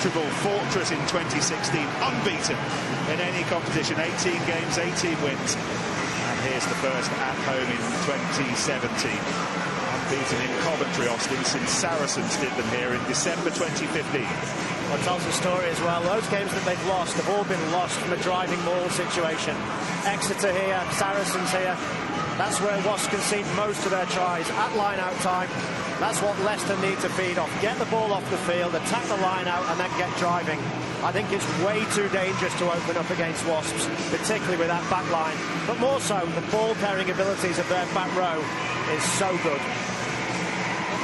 impenetrable fortress in 2016, unbeaten in any competition, 18 games, 18 wins. And here's the first at home in 2017. Unbeaten in Coventry, Austin, since Saracens did them here in December 2015. Well, it tells the story as well. Those games that they've lost have all been lost from a driving maul situation. Exeter here, Saracens here. That's where Wasps concede most of their tries at line-out time. That's what Leicester need to feed off. Get the ball off the field, attack the line-out, and then get driving. I think it's way too dangerous to open up against Wasps, particularly with that back line. But more so, the ball-carrying abilities of their back row is so good.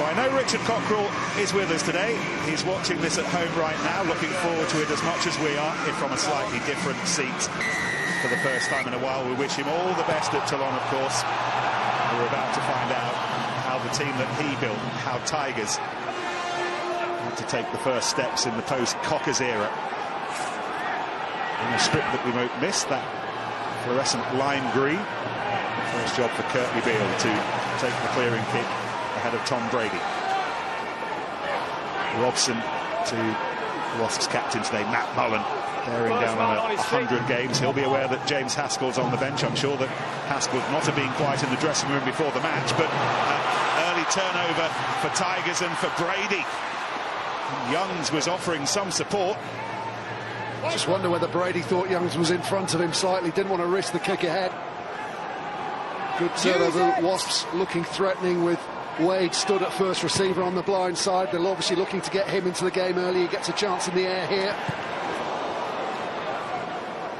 Well, I know Richard Cockrell is with us today. He's watching this at home right now, looking forward to it as much as we are, if from a slightly different seat. For the first time in a while, we wish him all the best at Toulon, of course. We're about to find out how the team that he built, how Tigers had to take the first steps in the post-Cockers era. In a strip that we won't miss, that fluorescent lime green. First job for Curtly Beale to take the clearing kick ahead of Tom Brady. Robson to Wasps captain today, Matt Mullen, bearing down on 100 games. He'll be aware that James Haskell's on the bench. I'm sure that Haskell not have been quiet in the dressing room before the match, but early turnover for Tigers and for Brady. Youngs was offering some support. Just wonder whether Brady thought Youngs was in front of him slightly, didn't want to risk the kick ahead. Good turnover. Wasps looking threatening with Wade stood at first receiver on the blind side. They're obviously looking to get him into the game early. He gets a chance in the air here.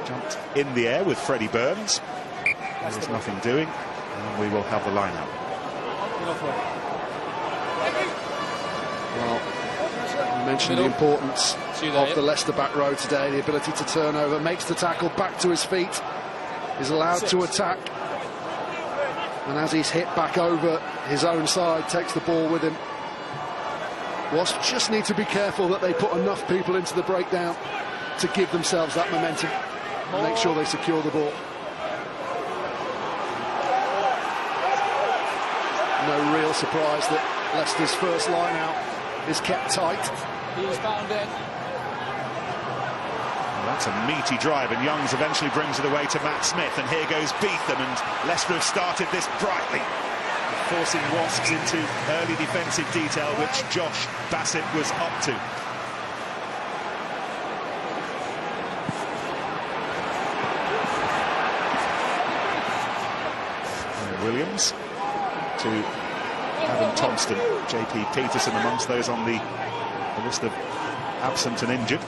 Jumped in the air with Freddie Burns. There's nothing doing, and we will have the line out. Well, you mentioned the importance of the Leicester back row today, the ability to turn over, makes the tackle, back to his feet, is allowed to attack, and as he's hit back over his own side, takes the ball with him. Wasps just need to be careful that they put enough people into the breakdown to give themselves that momentum and make sure they secure the ball. No real surprise that Leicester's first line out is kept tight. He's bound in. That's a meaty drive, and Youngs eventually brings it away to Matt Smith, and here goes Beetham, and Leicester have started this brightly, forcing Wasps into early defensive detail, which Josh Bassett was up to. And Williams to Adam Thompson, JP Peterson amongst those on the list of absent and injured.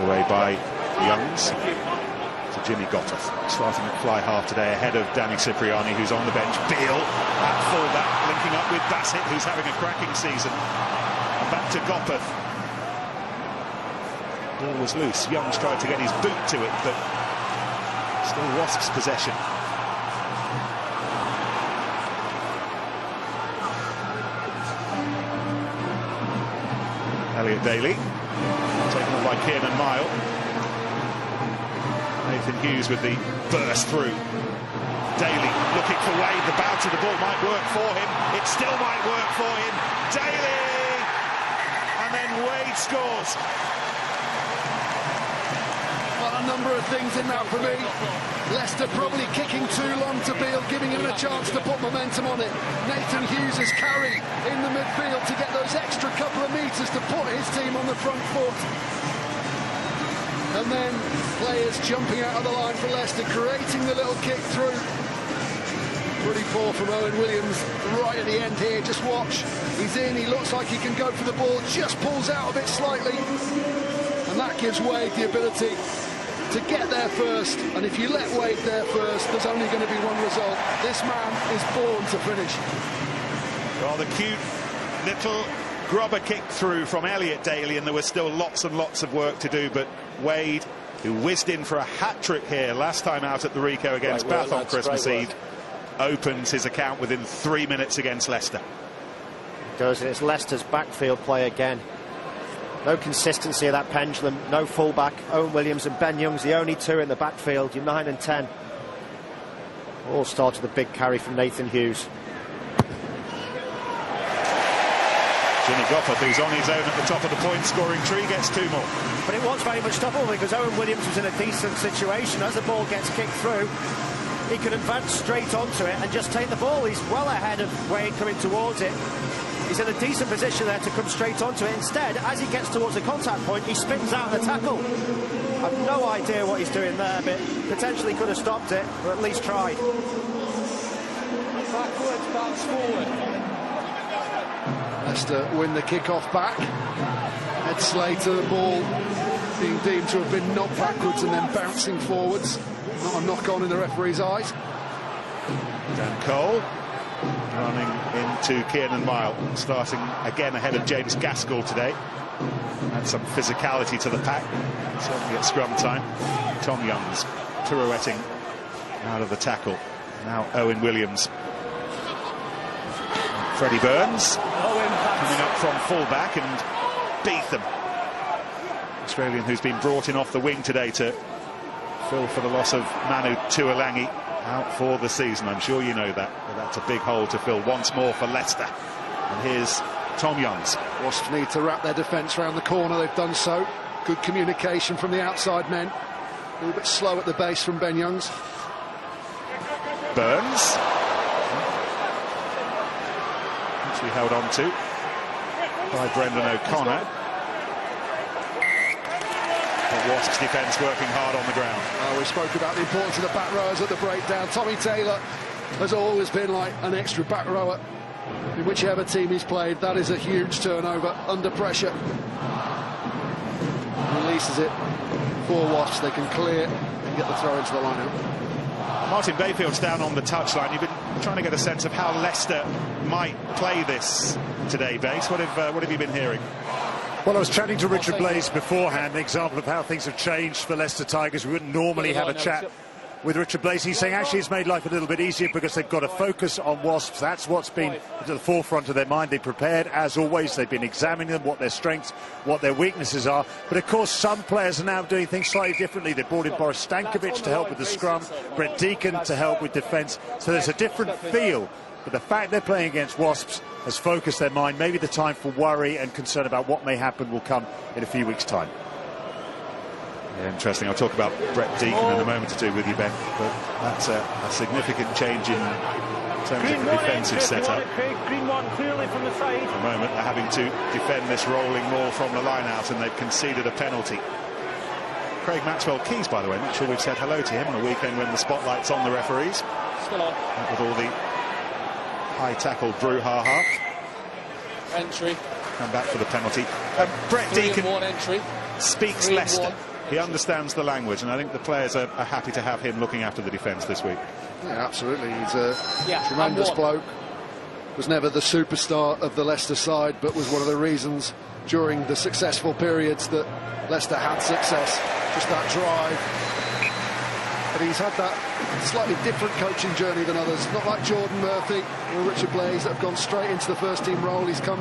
Away by Youngs to Jimmy Gottov, starting at fly half today ahead of Danny Cipriani, who's on the bench. Beale at fullback, linking up with Bassett, who's having a cracking season. And back to Gottov. Ball was loose. Youngs tried to get his boot to it, but still Wasps' possession. Elliot Daly taken on by Kiernan Mile. Nathan Hughes with the burst through. Daly looking for Wade. The bounce of the ball might work for him. It still might work for him. Daly! And then Wade scores. Well, a number of things in that for me. Leicester probably kicking too long to Beale, giving him a chance to put momentum on it. Nathan Hughes' carry in the midfield to get those extra couple of metres to put his team on the front foot. And then players jumping out of the line for Leicester, creating the little kick through. Pretty poor from Owen Williams right at the end here. Just watch. He's in, he looks like he can go for the ball, just pulls out a bit slightly. And that gives Wade the ability to get there first, and if you let Wade there first, there's only going to be one result. This man is born to finish. Well, the cute little grubber kick through from Elliot Daly, and there was still lots and lots of work to do, but Wade, who whizzed in for a hat-trick here last time out at the Rico against Bath on Christmas Eve, opens his account within 3 minutes against Leicester. Goes and it's Leicester's backfield play again. No consistency of that pendulum, no fullback. Owen Williams and Ben Young's the only two in the backfield, you're 9 and 10. All started with a big carry from Nathan Hughes. Jimmy Gofford, who's on his own at the top of the point-scoring tree, gets 2 more. But it was very much tougher because Owen Williams was in a decent situation. As the ball gets kicked through, he can advance straight onto it and just take the ball. He's well ahead of Wade coming towards it. He's in a decent position there to come straight onto it. Instead, as he gets towards the contact point, he spins out the tackle. I've no idea what he's doing there, but potentially could have stopped it, or at least tried. Backwards, bounce forward. Leicester win the kick-off back. Ed Slater, the ball being deemed to have been knocked backwards and then bouncing forwards. Not a knock-on in the referee's eyes. Dan Cole running into Kiernan Mile, starting again ahead of James Gaskell today. Had some physicality to the pack, certainly at scrum time. Tom Youngs pirouetting out of the tackle. Now Owen Williams. Freddie Burns coming up from full-back, and Beetham, Australian, who's been brought in off the wing today to fill for the loss of Manu Tuolangi, out for the season. I'm sure you know that, but that's a big hole to fill once more for Leicester. And here's Tom Youngs. Wasps need to wrap their defence around the corner. They've done so. Good communication from the outside men. A little bit slow at the base from Ben Youngs. Burns. Actually held on to by Brendan O'Connor. But Wasps defence working hard on the ground. We spoke about the importance of the back rowers at the breakdown. Tommy Taylor has always been like an extra back rower in whichever team he's played. That is a huge turnover under pressure. Releases it for Wasps. They can clear and get the throw into the line-out. Martin Bayfield's down on the touchline. You've been trying to get a sense of how Leicester might play this today, Bass. What have you been hearing? Well, I was chatting to Richard Blaze beforehand, an example of how things have changed for Leicester Tigers. We wouldn't normally have a chat with Richard Blaze. He's saying actually it's made life a little bit easier because they've got to focus on Wasps. That's what's been to the forefront of their mind. They prepared, as always. They've been examining them, what their strengths, what their weaknesses are. But, of course, some players are now doing things slightly differently. They brought in Boris Stankovic to help with the scrum, Brett Deacon to help with defence. So there's a different feel. But the fact they're playing against Wasps has focused their mind. Maybe the time for worry and concern about what may happen will come in a few weeks' time. Yeah, interesting. I'll talk about Brett Deacon in a moment or two with you, Ben. But that's a significant change in terms of the defensive setup. Green one clearly from the side. At the moment, they're having to defend this rolling maul from the line-out, and they've conceded a penalty. Craig Maxwell-Keys, by the way, not sure we've said hello to him on a weekend when the spotlight's on the referees. Still on. With all the high tackle brouhaha. Entry. Come back for the penalty. Brett Deacon speaks Leicester. He understands the language, and I think the players are happy to have him looking after the defence this week. Yeah, absolutely. He's a tremendous bloke. Was never the superstar of the Leicester side, but was one of the reasons during the successful periods that Leicester had success. Just that drive. But he's had that slightly different coaching journey than others. Not like Jordan Murphy or Richard Blaze that have gone straight into the first team role. He's come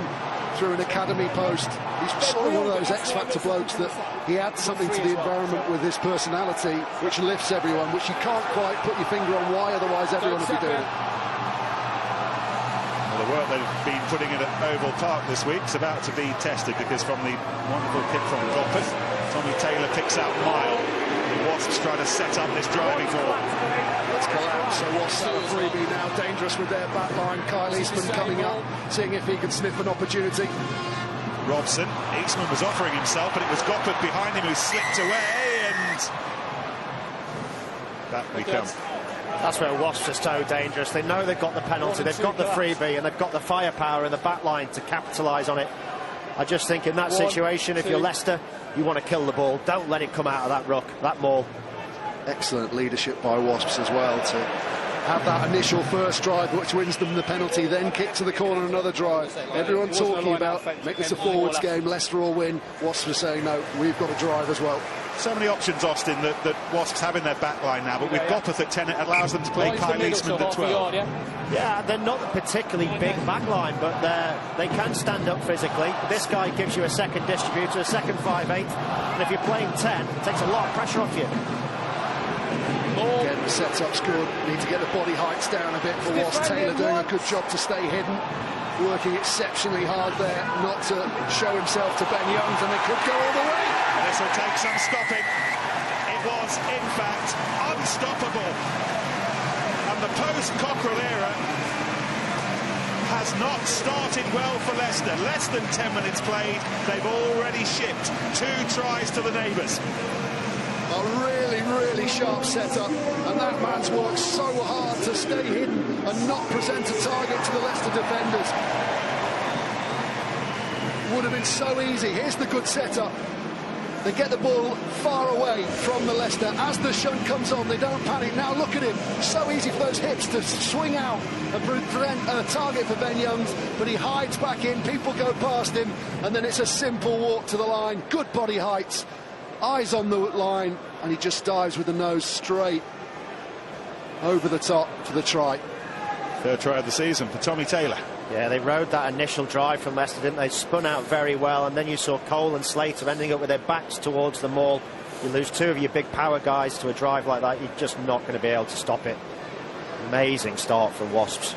through an academy post. He's sort of one of those X-factor blokes that he adds something to the environment with his personality, which lifts everyone, which you can't quite put your finger on why, otherwise everyone would be doing it. Well, the work they've been putting in at Oval Park this week is about to be tested, because from the wonderful kick from Goppert, Tommy Taylor picks out Mile. The Wasps try to set up this driving ball. Let's collapse. So Wasps have a freebie now, dangerous with their back line. Kyle Eastman coming up, seeing if he can sniff an opportunity. Robson, Eastman was offering himself, but it was Goppert behind him who slipped away, and back we come. That's where Wasps are so dangerous. They know they've got the penalty, they've got the freebie, and they've got the firepower in the back line to capitalise on it. I just think in that situation, if you're Leicester, you want to kill the ball. Don't let it come out of that ruck, that maul. Excellent leadership by Wasps as well to have that initial first drive which wins them the penalty, then kick to the corner, another drive. Everyone talking about make this a forwards game, Leicester will win. Wasps are saying no, we've got to drive as well. So many options, Austin, that Wasps have in their back line now, but with Goppert at 10 it allows them to play Kyle Eastman at 12. Yeah, they're not a particularly big back line, but they can stand up physically. This guy gives you a second distributor, a second 5'8", and if you're playing 10, it takes a lot of pressure off you. Again, the setup's good. Need to get the body heights down a bit for Wasps. Taylor doing a good job to stay hidden. Working exceptionally hard there, not to show himself to Ben Youngs, and they could go all the way. This will take some stopping. It was, in fact, unstoppable. And the post-Cockrell era has not started well for Leicester. Less than 10 minutes played, they've already shipped 2 tries to the neighbours. A really, really sharp setup, and that man's worked so hard to stay hidden and not present a target to the Leicester defenders. Would have been so easy. Here's the good setup. They get the ball far away from the Leicester. As the shunt comes on, they don't panic. Now look at him. So easy for those hips to swing out and prevent a target for Ben Youngs, but he hides back in. People go past him, and then it's a simple walk to the line. Good body heights. Eyes on the line, and he just dives with the nose straight over the top for the try. 3rd try of the season for Tommy Taylor. Yeah, they rode that initial drive from Leicester, didn't they? Spun out very well, and then you saw Cole and Slater ending up with their backs towards the maul. You lose 2 of your big power guys to a drive like that, you're just not going to be able to stop it. Amazing start from Wasps.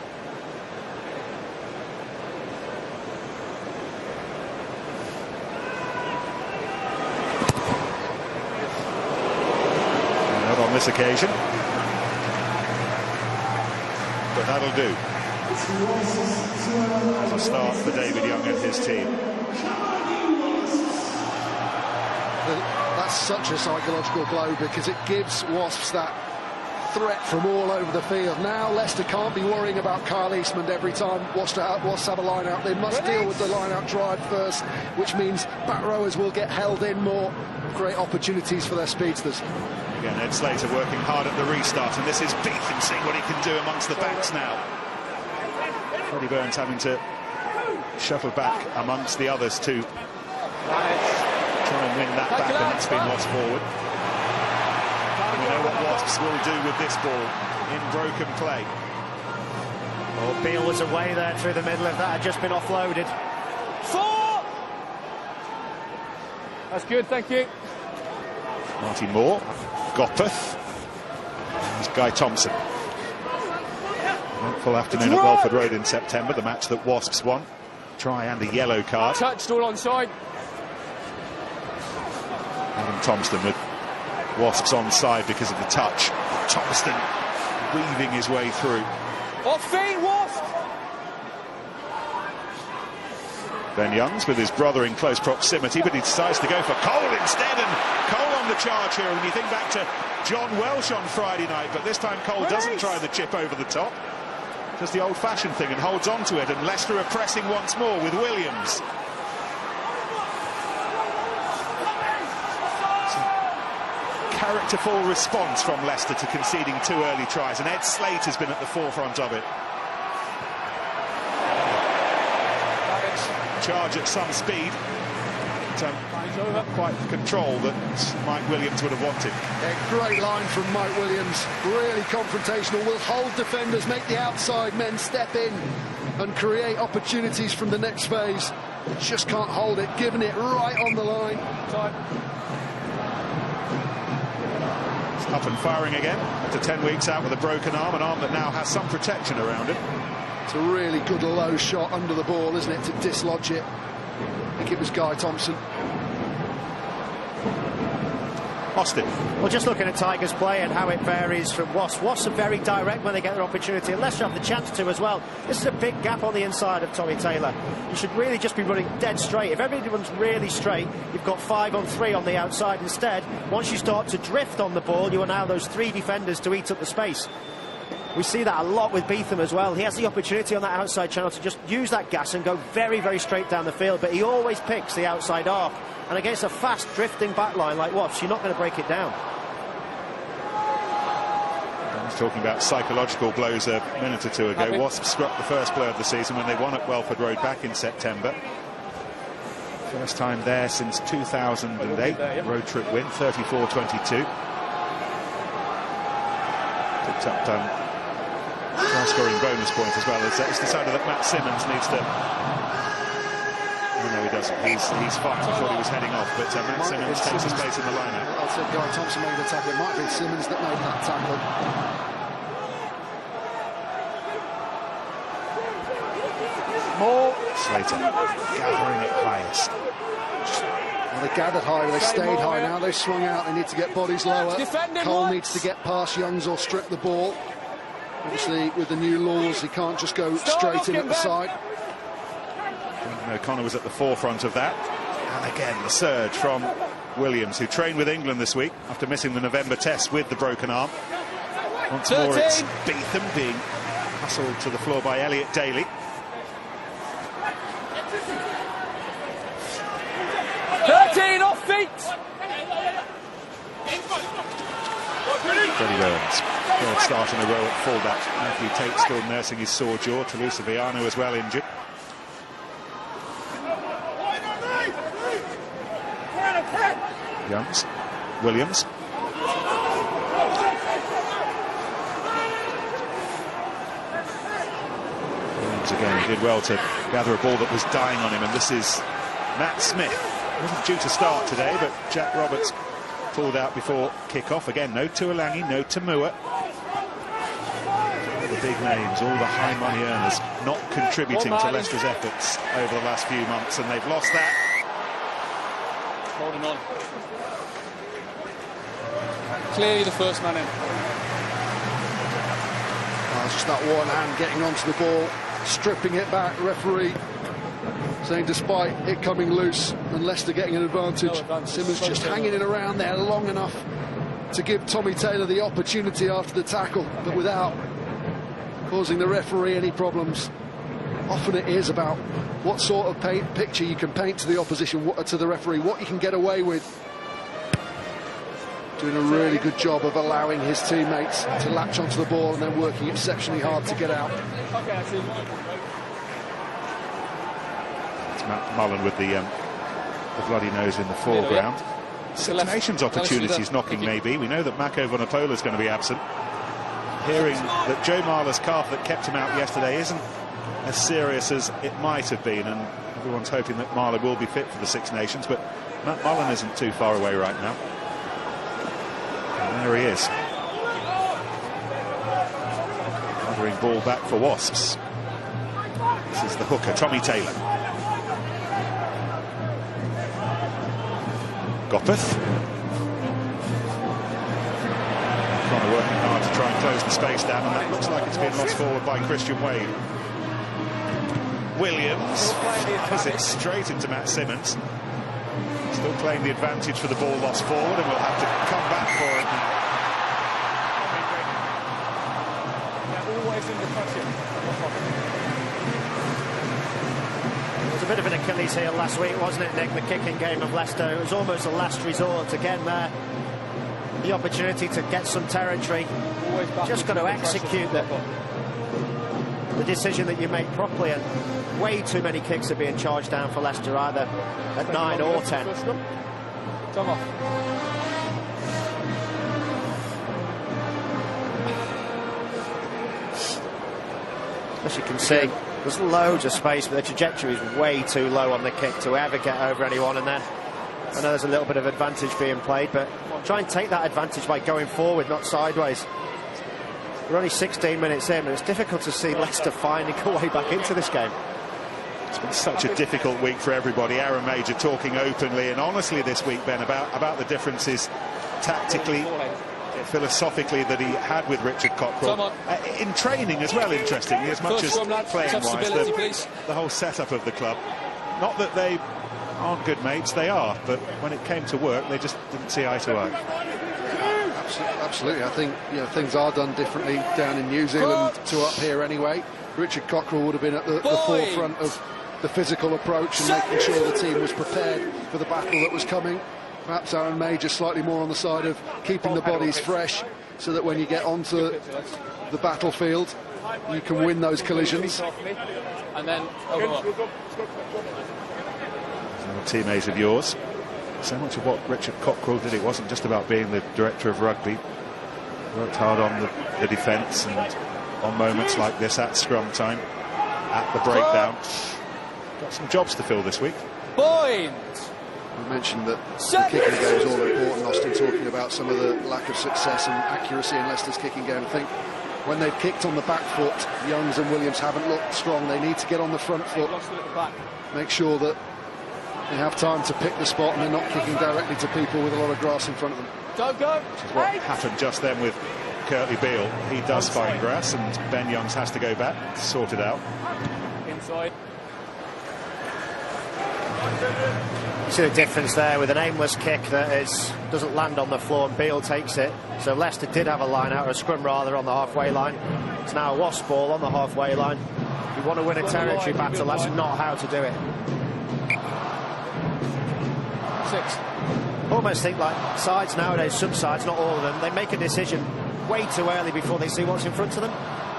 On this occasion, but that'll do. It's a start for David Young and his team. That's such a psychological blow, because it gives Wasps that threat from all over the field. Now Leicester can't be worrying about Kyle Eastman every time Wasps have a line out. They must deal with the line out drive first, which means back rowers will get held in more. Great opportunities for their speedsters. Again, Ed Slater working hard at the restart, and this is Beetham seeing what he can do amongst the backs now. Freddie Burns having to shuffle back amongst the others to try and win that back, and it's been lost forward. And we know what Wasps will do with this ball in broken play. Oh, Beale was away there through the middle, if that had just been offloaded. 4! That's good, thank you. Martin Moore, Gopeth, there's Guy Thompson. Full afternoon at Welford Road in September, the match that Wasps won. Try and a yellow card. Touched all onside. Adam Thompson with Wasps onside because of the touch. Thompson weaving his way through. Off feet, Wasp! Ben Youngs with his brother in close proximity, but he decides to go for Cole instead, and Cole on the charge here. When you think back to John Welsh on Friday night, but this time Cole doesn't try the chip over the top, does the old-fashioned thing and holds on to it, and Leicester are pressing once more with Williams. Characterful response from Leicester to conceding 2 early tries, and Ed Slate has been at the forefront of it. Charge at some speed, but not quite the control that Mike Williams would have wanted. Yeah, great line from Mike Williams, really confrontational, will hold defenders, make the outside men step in and create opportunities from the next phase. Just can't hold it, giving it right on the line. Time. It's up and firing again after 10 weeks out with a broken arm, an arm that now has some protection around it. It's a really good low shot under the ball, isn't it, to dislodge it. I think it was Guy Thompson. Austin. Well, just looking at Tigers' play and how it varies from Wasps. Wasps are very direct when they get their opportunity, and Leicester have the chance to as well. This is a big gap on the inside of Tommy Taylor. You should really just be running dead straight. If everyone's really straight, you've got 5 on 3 on the outside instead. Once you start to drift on the ball, you allow those 3 defenders to eat up the space. We see that a lot with Beetham as well. He has the opportunity on that outside channel to just use that gas and go very, very straight down the field, but he always picks the outside arc. And against a fast drifting back line like Wasps, you're not going to break it down. I was talking about psychological blows a minute or 2 ago. Wasps struck the first blow of the season when they won at Welford Road back in September. First time there since 2008. Road trip win, 34-22. Picked up try scoring bonus point as well. It's decided that Matt Simmons needs to no, he doesn't. He's fine. I thought he was heading off, but Matt Simmons takes his place in the line-out. I said Guy Thompson made the tackle. It might have been Simmons that made that tackle. More. Slater gathering it highest. Well, they gathered high, but they stayed high. Now they've swung out. They need to get bodies lower. Cole needs to get past Youngs or strip the ball. Obviously, with the new laws, he can't just go straight in at the side. O'Connor was at the forefront of that. And again, the surge from Williams, who trained with England this week after missing the November test with the broken arm. Once more, it's Beetham being hustled to the floor by Elliot Daly. 13 off feet. Freddie Burns, third start in a row at fullback. Matthew Tate still nursing his sore jaw. Toulouse Viano as well injured. Youngs, Williams. Williams again, he did well to gather a ball that was dying on him, and this is Matt Smith. Wasn't due to start today, but Jack Roberts pulled out before kick-off. Again, no Tuolangi, no Tamua. All the big names, all the high money earners not contributing to Leicester's efforts over the last few months, and they've lost that. Holding on. Clearly the first man in. Oh, just that one hand getting onto the ball, stripping it back. Referee saying despite it coming loose and Leicester getting an advantage, Simmons just hanging it around there long enough to give Tommy Taylor the opportunity after the tackle, but without causing the referee any problems. Often it is about what sort of picture you can paint to the opposition, to the referee, what you can get away with. Doing a really good job of allowing his teammates to latch onto the ball and then working exceptionally hard to get out. Okay, I see. Matt Mullen with the bloody nose in the foreground. Six Nations opportunities knocking maybe. We know that Mako Vunipola is going to be absent. Hearing that Joe Marler's calf that kept him out yesterday isn't as serious as it might have been, and everyone's hoping that Marler will be fit for the Six Nations, but Matt Mullen isn't too far away right now. And there he is. Gathering ball back for Wasps. This is the hooker, Tommy Taylor. Gopeth. Connor working hard to try and close the space down, and that looks like it's been lost forward by Christian Wade. Williams has it straight into Matt Simmons. Still playing the advantage for the ball lost forward, and we'll have to come back for it. Always under pressure. It was a bit of an Achilles heel last week, wasn't it, Nick? The kicking game of Leicester. It was almost a last resort. Again there, the opportunity to get some territory. Just got to execute the decision that you make properly, and way too many kicks are being charged down for Leicester, either at 9 or 10. Come off. As you can see, there's loads of space, but the trajectory is way too low on the kick to ever get over anyone, and then I know there's a little bit of advantage being played, but try and take that advantage by going forward, not sideways. We're only 16 minutes in, and it's difficult to see Leicester finding a way back into this game. It's been such a difficult week for everybody. Aaron Major talking openly and honestly this week, Ben, about the differences tactically, philosophically that he had with Richard Cockrell. In training as well, interestingly, as much as playing-wise, the whole setup of the club. Not that they aren't good mates, they are, but when it came to work, they just didn't see eye to eye. Absolutely, I think things are done differently down in New Zealand to up here anyway. Richard Cockrell would have been at the forefront of the physical approach and making sure the team was prepared for the battle that was coming. Perhaps Aaron Major slightly more on the side of keeping the bodies fresh, so that when you get onto the battlefield, you can win those collisions. And then over. Teammates of yours. So much of what Richard Cockrell did, it wasn't just about being the director of rugby. Worked hard on the defence, and on moments like this at scrum time, at the breakdown. Got some jobs to fill this week. Point. You mentioned that the kicking game is all important, Austin, talking about some of the lack of success and accuracy in Leicester's kicking game. I think when they've kicked on the back foot, Youngs and Williams haven't looked strong. They need to get on the front foot, make sure that they have time to pick the spot and they're not kicking directly to people with a lot of grass in front of them. Go. Which is what happened just then with Curtly Beale. He does find grass and Ben Youngs has to go back to sort it out. Inside. You see the difference there with an aimless kick that doesn't land on the floor, and Beale takes it. So Leicester did have a line out, or a scrum rather, on the halfway line. It's now a Wasp ball on the halfway line. If you want to win a territory battle, that's not how to do it. 6. Almost think like sides nowadays, some sides, not all of them, they make a decision way too early before they see what's in front of them,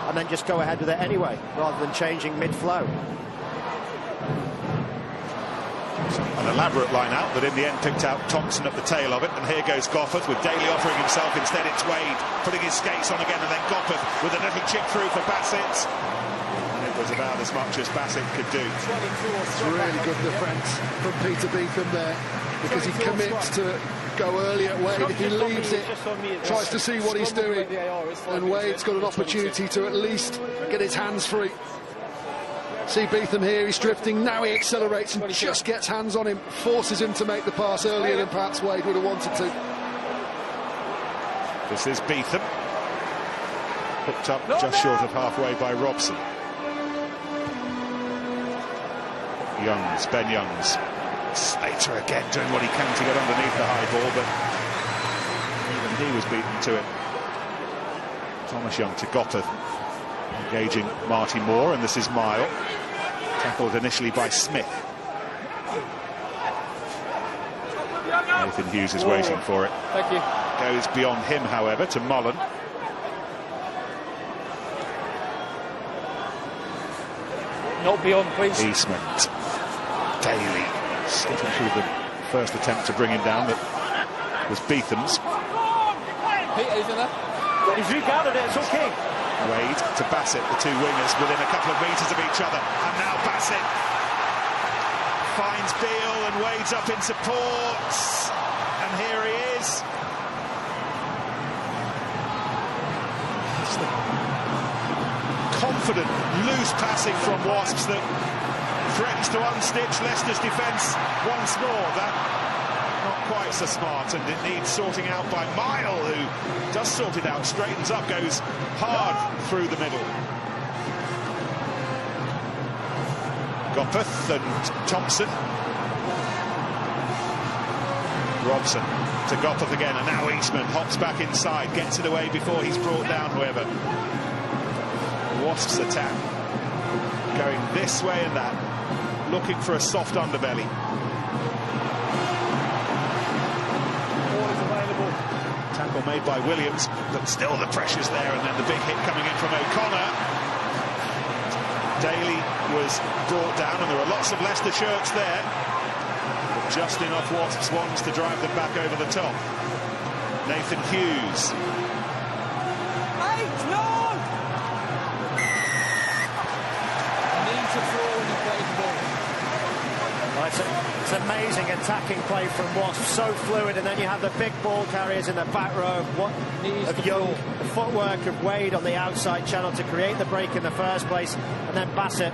and then just go ahead with it anyway, rather than changing mid-flow. An elaborate line out that in the end picked out Thompson at the tail of it, and here goes Goffert with Daly offering himself. Instead it's Wade putting his skates on again, and then Goffert with a little chip through for Bassett, and it was about as much as Bassett could do. It's really good defence from Peter Beetham there, because he commits to go early at Wade. If he leaves it, tries to see what he's doing, and Wade's got an opportunity to at least get his hands free. See Beetham here, he's drifting, now he accelerates and just gets hands on him, forces him to make the pass earlier than perhaps Wade would have wanted to. This is Beetham, hooked up just short of halfway by Robson. Youngs, Ben Youngs, Slater again doing what he can to get underneath the high ball, but even he was beaten to it. Thomas Young to Goppeth, engaging Marty Moore, and this is Mile, tackled initially by Smith. Nathan Hughes is waiting for it. Thank you. Goes beyond him, however, to Mullen. Not beyond, please. Eastman, Daly, skipping through the first attempt to bring him down, that was Beetham's. Peter's in there. He's regathered it, it's okay. Wade to Bassett, the two wingers within a couple of metres of each other, and now Bassett finds Beale and Wade's up in support, and here he is. It's the confident, loose passing from Wasps that threatens to unstitch Leicester's defence once more. That not quite so smart, and it needs sorting out by Mile, who does sort it out, straightens up, goes hard through the middle. Goppeth and Thompson. Robson to Goppeth again, and now Eastman hops back inside, gets it away before he's brought down, however. Wasps attack going this way and that, looking for a soft underbelly. Tackle made by Williams, but still the pressure's there, and then the big hit coming in from O'Connor. Daly was brought down, and there were lots of Leicester shirts there, but just enough Wasps ones to drive them back over the top. Nathan Hughes. It's an amazing attacking play from Wasps, so fluid, and then you have the big ball carriers in the back row of Young, the footwork of Wade on the outside channel to create the break in the first place, and then Bassett,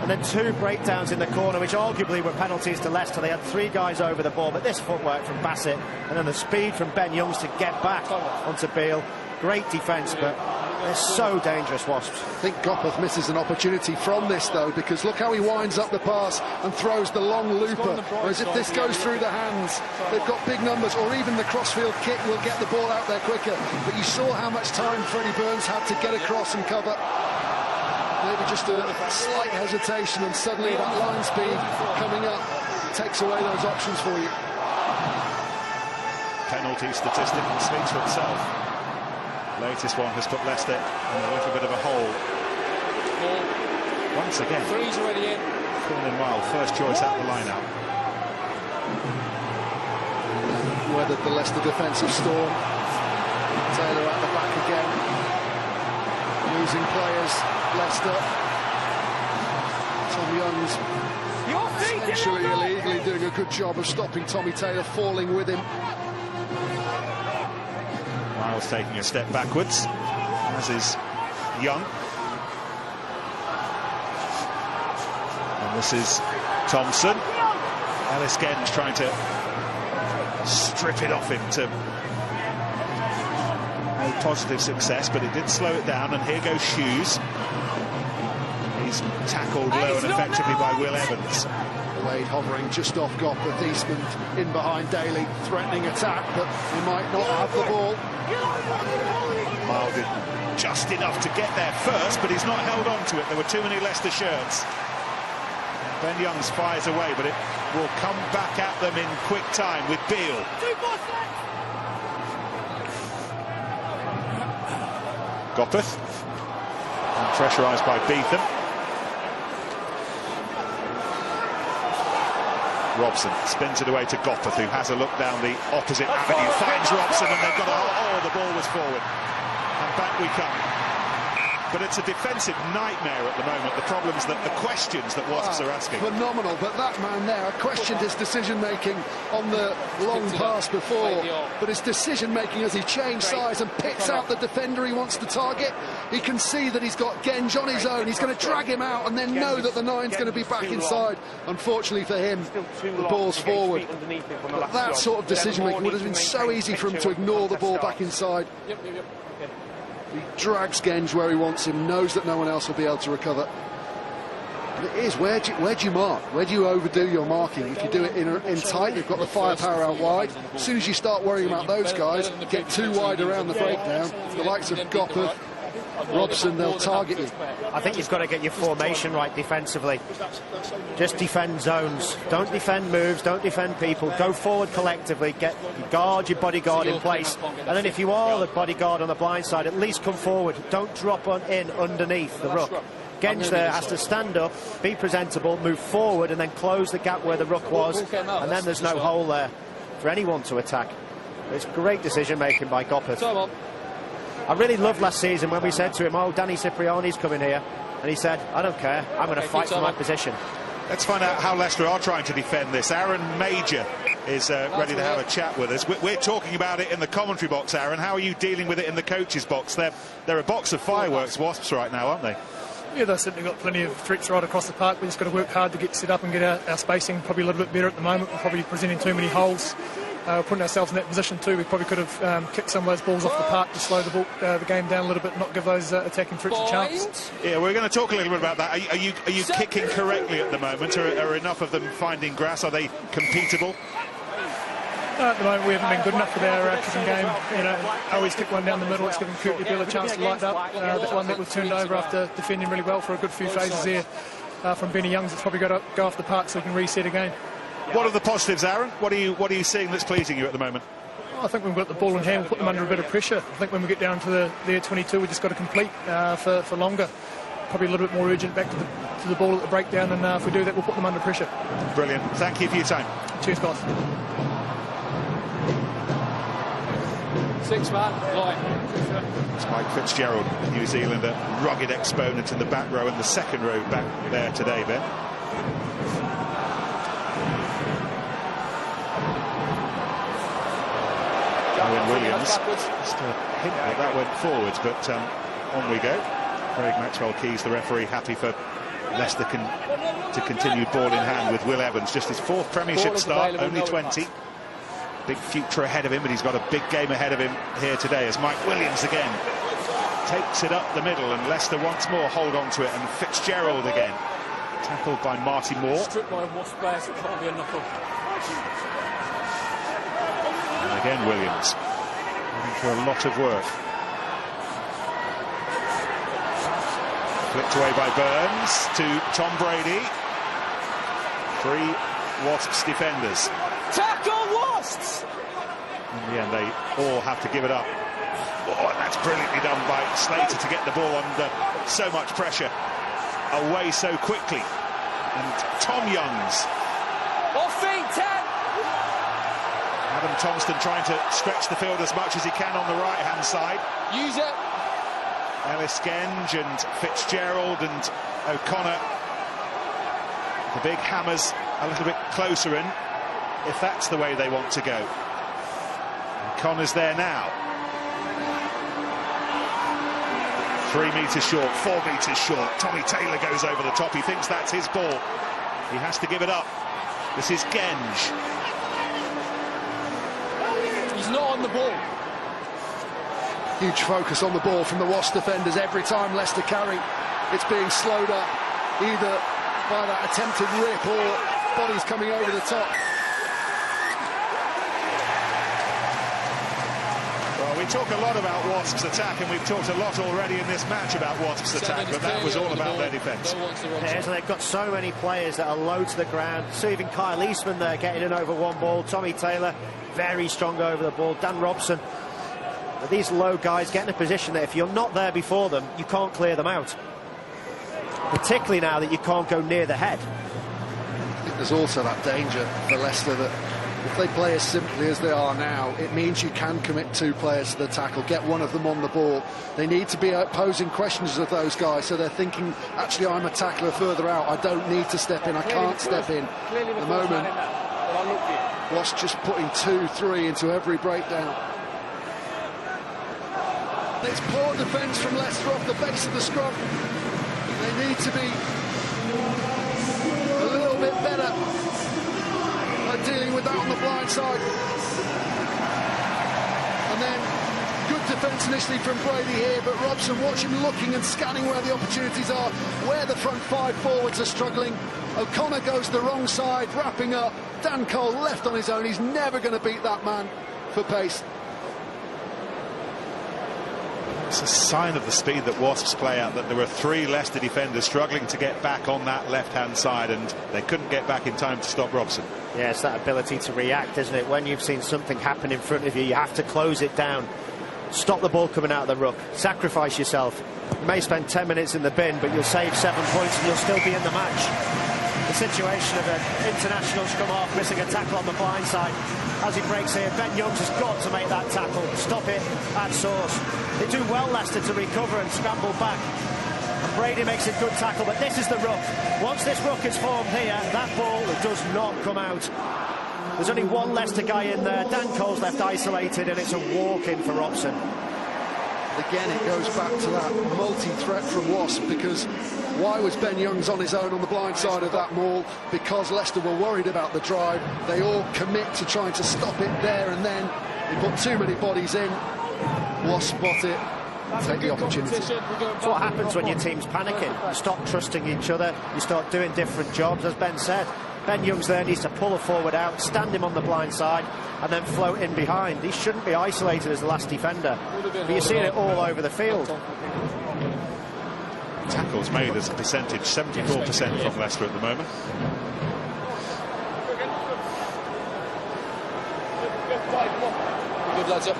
and then two breakdowns in the corner, which arguably were penalties to Leicester. They had three guys over the ball, but this footwork from Bassett, and then the speed from Ben Youngs to get back onto Beale. Great defence, but they're so dangerous, Wasps. I think Goppeth misses an opportunity from this, though, because look how he winds up the pass and throws the long looper. Whereas if this goes through the hands, they've got big numbers, or even the crossfield kick will get the ball out there quicker. But you saw how much time Freddie Burns had to get across and cover. Maybe just a slight hesitation, and suddenly that line speed coming up takes away those options for you. Penalty statistic speaks for itself. Latest one has put Leicester in a little bit of a hole. Once again. Three's already in. Corner Mile, first choice at the line-out. Weathered the Leicester defensive storm. Taylor at the back again. Losing players, Leicester. Tom Young's Essentially illegally doing a good job of stopping Tommy Taylor falling with him. Miles taking a step backwards, as is Young. And this is Thompson. Ellis Genge trying to strip it off him to no positive success, but it did slow it down. And here goes Shoes. He's tackled low and effectively by Will Evans. Wade hovering just off Gopeth. Eastman in behind Daly, threatening attack, but he might not have the ball. Mile did just enough to get there first, but he's not held on to it. There were too many Leicester shirts. Ben Youngs fires away, but it will come back at them in quick time with Beale. Gopeth, pressurised by Beetham. Robson spins it away to Gopeth, who has a look down the opposite avenue, finds Robson, and they've got the ball was forward. And back we come. But it's a defensive nightmare at the moment. The problems that the questions that Wasps are asking. Phenomenal, but that man there, I questioned his decision-making on the long pass before, but his decision-making as he changed size and picks out the defender he wants to target. He can see that he's got Genge on his own. He's going to drag him out and then know that the nine's going to be back inside. Unfortunately for him, the ball's forward. But that sort of decision-making would have been so easy for him to ignore the ball back inside. He drags Genge where he wants him, knows that no one else will be able to recover. But it is, where do you mark? Where do you overdo your marking? If you do it in tight, you've got the firepower out wide. As soon as you start worrying about those guys, get too wide around the breakdown, the likes of Gopeth, Robson, they'll target you. I think you've got to get your formation right defensively. Just defend zones. Don't defend moves, don't defend people. Go forward collectively, guard your bodyguard in place. And then if you are the bodyguard on the blind side, at least come forward. Don't drop in underneath the ruck. Genge there has to stand up, be presentable, move forward, and then close the gap where the ruck was. And then there's no hole there for anyone to attack. It's great decision-making by Gopeth. I really loved last season when we said to him, oh, Danny Cipriani's coming here. And he said, I don't care, I'm going to fight for my position. Let's find out how Leicester are trying to defend this. Aaron Major is ready to have a chat with us. We're talking about it in the commentary box, Aaron. How are you dealing with it in the coach's box? They're a box of fireworks, Wasps, right now, aren't they? Yeah, they've certainly got plenty of threats right across the park. We've just got to work hard to get set up and get our spacing probably a little bit better at the moment. We're probably presenting too many holes. Putting ourselves in that position too. We probably could have kicked some of those balls off the park to slow the game down a little bit, not give those attacking threats a chance. Yeah, we're going to talk a little bit about that. Are you kicking correctly at the moment? Are enough of them finding grass? Are they competable? At the moment we haven't been good enough with our kicking game. You know, always kick one down the middle. It's given Curtly Beale a chance to light up. That one that was turned over after defending really well for a good few phases there from Benny Youngs. It's probably got to go off the park so we can reset again. What are the positives, Aaron? What are you seeing that's pleasing you at the moment? I think when we've got the ball in hand, we'll put them under a bit of pressure. I think when we get down to their 22, we just got to complete for longer. Probably a little bit more urgent back to the ball at the breakdown, and if we do that, we'll put them under pressure. Brilliant. Thank you for your time. Cheers, guys. 6-man line. It's Mike Fitzgerald, New Zealand, a rugged exponent in the back row and the second row back there today, Ben. Owen Williams, just a hint that went forwards, but on we go. Craig Maxwell-Keys, the referee, happy for Leicester to continue ball in hand with Will Evans. Just his 4th Premiership start, only 20. Big future ahead of him, but he's got a big game ahead of him here today as Mike Williams again takes it up the middle, and Leicester once more hold on to it, and Fitzgerald again. Tackled by Marty Moore. Stripped by Wasps players, it can't be a knuckle. And again Williams, looking for a lot of work. Flicked away by Burns to Tom Brady. 3 Wasps defenders. Tackle Wasps! In the end, they all have to give it up. Oh, and that's brilliantly done by Slater to get the ball under so much pressure. Away so quickly. And Tom Youngs. Off feet, 10! Adam Thompson trying to stretch the field as much as he can on the right-hand side. Use it. Ellis Genge and Fitzgerald and O'Connor The big hammer's a little bit closer in, if that's the way they want to go. And Connor's there now. 3 metres short, 4 metres short. Tommy Taylor goes over the top. He thinks that's his ball. He has to give it up. This is Genge. He's not on the ball. Huge focus on the ball from the Wasps defenders every time Leicester carry. It's being slowed up, either by that attempted rip or bodies coming over the top. Well, we talk a lot about Wasps' attack, and we've talked a lot already in this match about Wasps' attack, but that was all about their defence. So they've got so many players that are low to the ground. So even Kyle Eastman there getting in over one ball. Tommy Taylor, very strong over the ball. Dan Robson. But these low guys get in a position that if you're not there before them, you can't clear them out. Particularly now that you can't go near the head. I think there's also that danger for Leicester that if they play as simply as they are now, it means you can commit 2 players to the tackle, get one of them on the ball. They need to be posing questions of those guys, so they're thinking, actually, I'm a tackler further out, I don't need to step in, I can't step in. At the moment, Wasps just putting 2-3 into every breakdown. It's poor defence from Leicester off the base of the scrum. They need to be a little bit better at dealing with that on the blind side. And then good defence initially from Brady here, but Robson, watch him looking and scanning where the opportunities are, where the front 5 forwards are struggling. O'Connor goes the wrong side, wrapping up. Dan Cole left on his own. He's never going to beat that man for pace. It's a sign of the speed that Wasps play out, that there were 3 Leicester defenders struggling to get back on that left-hand side, and they couldn't get back in time to stop Robson. Yeah, it's that ability to react, isn't it? When you've seen something happen in front of you, you have to close it down. Stop the ball coming out of the ruck. Sacrifice yourself. You may spend 10 minutes in the bin, but you'll save 7 points and you'll still be in the match. The situation of an international scrum half missing a tackle on the blind side. As he breaks here, Ben Youngs has got to make that tackle. Stop it at source. They do well, Leicester, to recover and scramble back. And Brady makes a good tackle, but this is the ruck. Once this ruck is formed here, that ball does not come out. There's only one Leicester guy in there. Dan Cole's left isolated, and it's a walk-in for Robson. Again, it goes back to that multi-threat from Wasps, because why was Ben Youngs on his own on the blind side of that maul? Because Leicester were worried about the drive. They all commit to trying to stop it there and then. They put too many bodies in. Wasps spot it, take the opportunity. That's what happens when your team's panicking. You stop trusting each other, you start doing different jobs, as Ben said. Ben Youngs there needs to pull a forward out, stand him on the blind side, and then float in behind. He shouldn't be isolated as the last defender, but you're seeing it all over the field. Tackles made as a percentage, 74% from Leicester at the moment. Good lads up.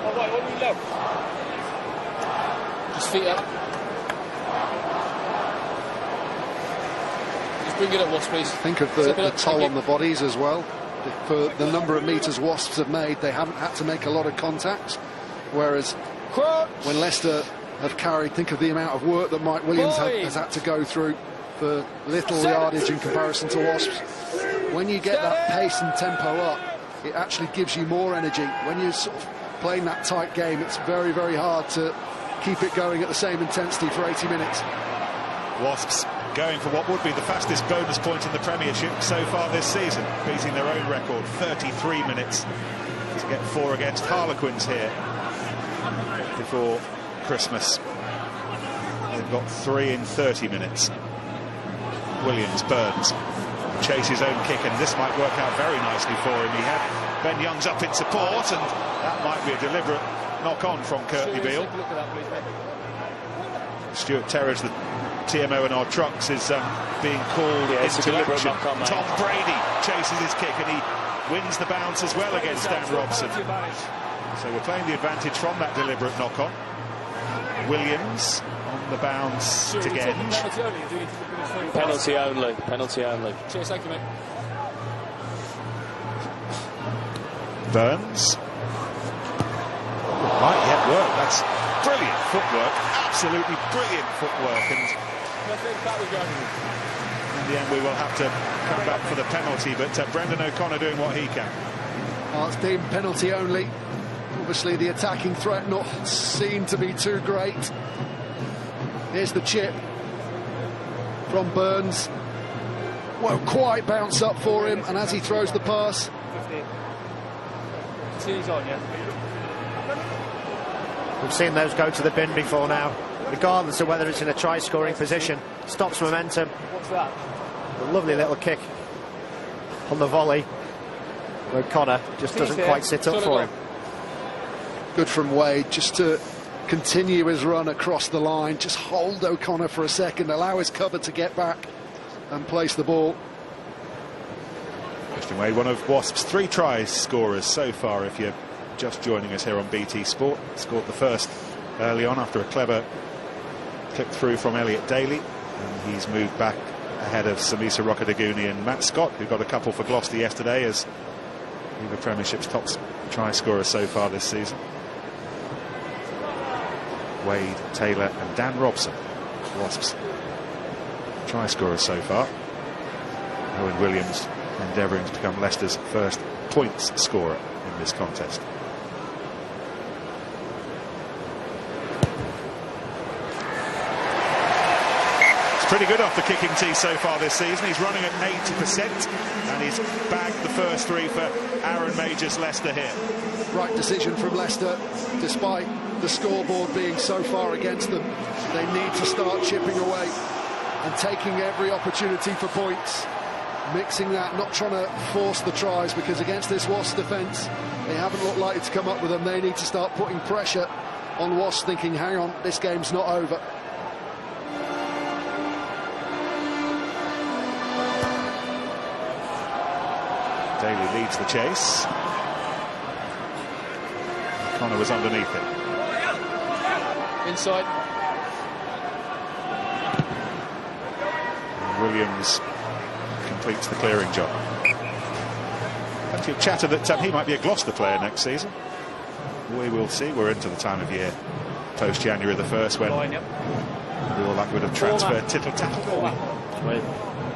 Just feet up. Just bring it up, Wasps, please. Think of the toll on the bodies as well. For the number of metres Wasps have made, they haven't had to make a lot of contact. Whereas when Leicester have carried, think of the amount of work that Mike Williams has had to go through for little yardage in comparison to Wasps. When you get that pace and tempo up, it actually gives you more energy. When you're sort of playing that tight game, it's very, very hard to keep it going at the same intensity for 80 minutes. Wasps going for what would be the fastest bonus point in the Premiership so far this season, beating their own record, 33 minutes to get 4 against Harlequins here before Christmas. They've got 3 in 30 minutes. Williams, Burns chases his own kick, and this might work out very nicely for him. He had Ben Youngs up in support, and that might be a deliberate knock-on from Courtney Beale. Stuart Terrors, the TMO in our trucks, is being called into action. Tom Brady chases his kick, and he wins the bounce as well against Dan Robson. So we're playing the advantage from that deliberate knock-on. Williams on the bounce to Genge. Penalty only. Penalty only. Cheers, thank you, mate. Burns. Might yet work. That's brilliant footwork, absolutely brilliant footwork, and in the end we will have to come back for the penalty, but Brendan O'Connor doing what he can. Well, it's deemed penalty only. Obviously the attacking threat not seen to be too great. Here's the chip from Burns. Won't quite bounce up for him, and as he throws the pass, we've seen those go to the bin before now, regardless of whether it's in a try-scoring position. Stops momentum. What's that? A lovely little kick on the volley. O'Connor just doesn't quite sit up for him. good from Wade just to continue his run across the line, just hold O'Connor for a second, allow his cover to get back and place the ball. Christian Wade, one of Wasps' 3 tries scorers so far, if you're just joining us here on BT Sport. Scored the first early on after a clever click through from Elliot Daly, and he's moved back ahead of Samisa Rokodaguni and Matt Scott, who got a couple for Gloucester yesterday as Aviva Premiership's top try scorer so far this season. Wade, Taylor and Dan Robson, Wasps' try scorers so far. Owen Williams endeavouring to become Leicester's first points scorer in this contest. It's pretty good off the kicking tee so far this season. He's running at 80% and he's bagged the first 3 for Aaron Major's Leicester here. Right decision from Leicester, despite the scoreboard being so far against them. They need to start chipping away and taking every opportunity for points. Mixing that, not trying to force the tries, because against this Wasps defence, they haven't looked likely to come up with them. They need to start putting pressure on Wasps, thinking, hang on, this game's not over. Daly leads the chase. Connor was underneath it. Inside. Williams completes the clearing job. Plenty of chatter that he might be a Gloucester player next season. We will see. We're into the time of year post January the 1st when all that would have transferred tittle-tattle. Well,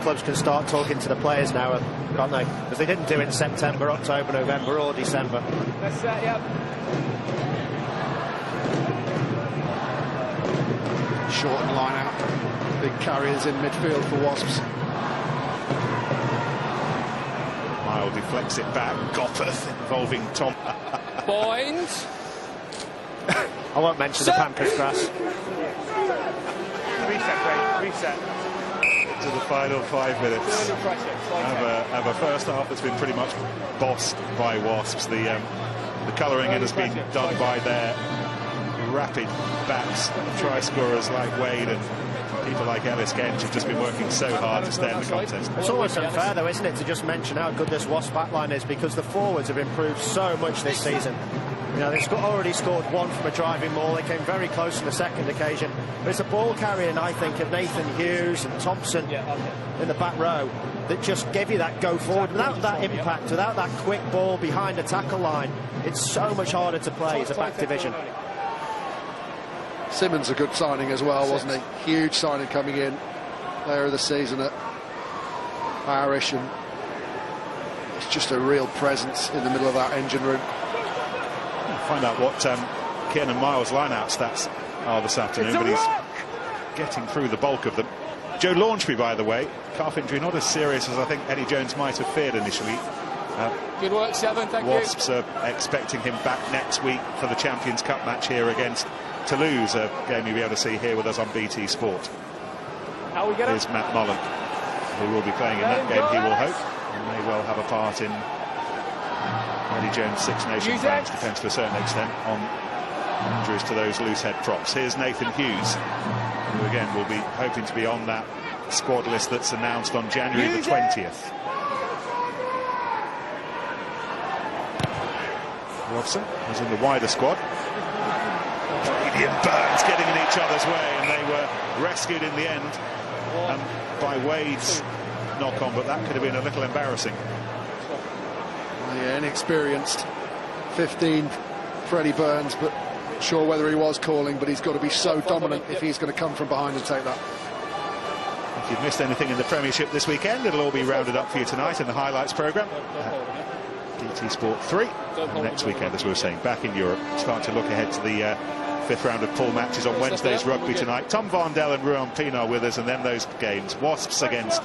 clubs can start talking to the players now, can't they? Because they didn't do it in September, October, November or December. That's set, yep. Shorten line out. Big carriers in midfield for Wasps. Mile deflects it back. Gopperth involving Tom. Boynes. I won't mention the Pancras grass. Reset. To the final 5 minutes of a first half that's been pretty much bossed by Wasps. The colouring in has been done by their rapid backs, try scorers like Wade and people like Ellis Gench have just been working so hard to stay in the contest. It's almost unfair though, isn't it, to just mention how good this Wasp backline is, because the forwards have improved so much this season. You know, they've already scored 1 from a driving maul. They came very close on the second occasion. But it's a ball carrying, I think, of Nathan Hughes and Thompson in the back row that just gave you that go forward. Without that impact, without that quick ball behind the tackle line, it's so much harder to play as a back division. Simmons a good signing as well, wasn't he? Huge signing coming in. Player of the season at Irish, and it's just a real presence in the middle of that engine room. We'll find out what Kiernan Miles' line-out stats are this afternoon, but he's getting through the bulk of them. Joe Launchby, by the way, calf injury not as serious as I think Eddie Jones might have feared initially. Good work, Seven, thank you. Wasps are expecting him back next week for the Champions Cup match here against Toulouse, a game you'll be able to see here with us on BT Sport. How we get Here's Matt Mullen, who will be playing in that game, he will hope, and may well have a part in Eddie Jones' Six Nations plans, depends to a certain extent on injuries to those loose head props. Here's Nathan Hughes, who again will be hoping to be on that squad list that's announced on January the 20th. Robson was in the wider squad. Brady and Burns getting in each other's way, and they were rescued in the end by Wade's knock-on, but that could have been a little embarrassing. Yeah, inexperienced. 15, Freddie Burns, but Not sure whether he was calling, but he's got to be so dominant if he's going to come from behind and take that. If you've missed anything in the Premiership this weekend, it'll all be rounded up for you tonight in the highlights programme. DT Sport 3. And next weekend, as we were saying, back in Europe. Start to look ahead to the fifth round of pool matches on Wednesday's rugby tonight. Tom Varndell and Ruan Pienaar with us, and then those games. Wasps against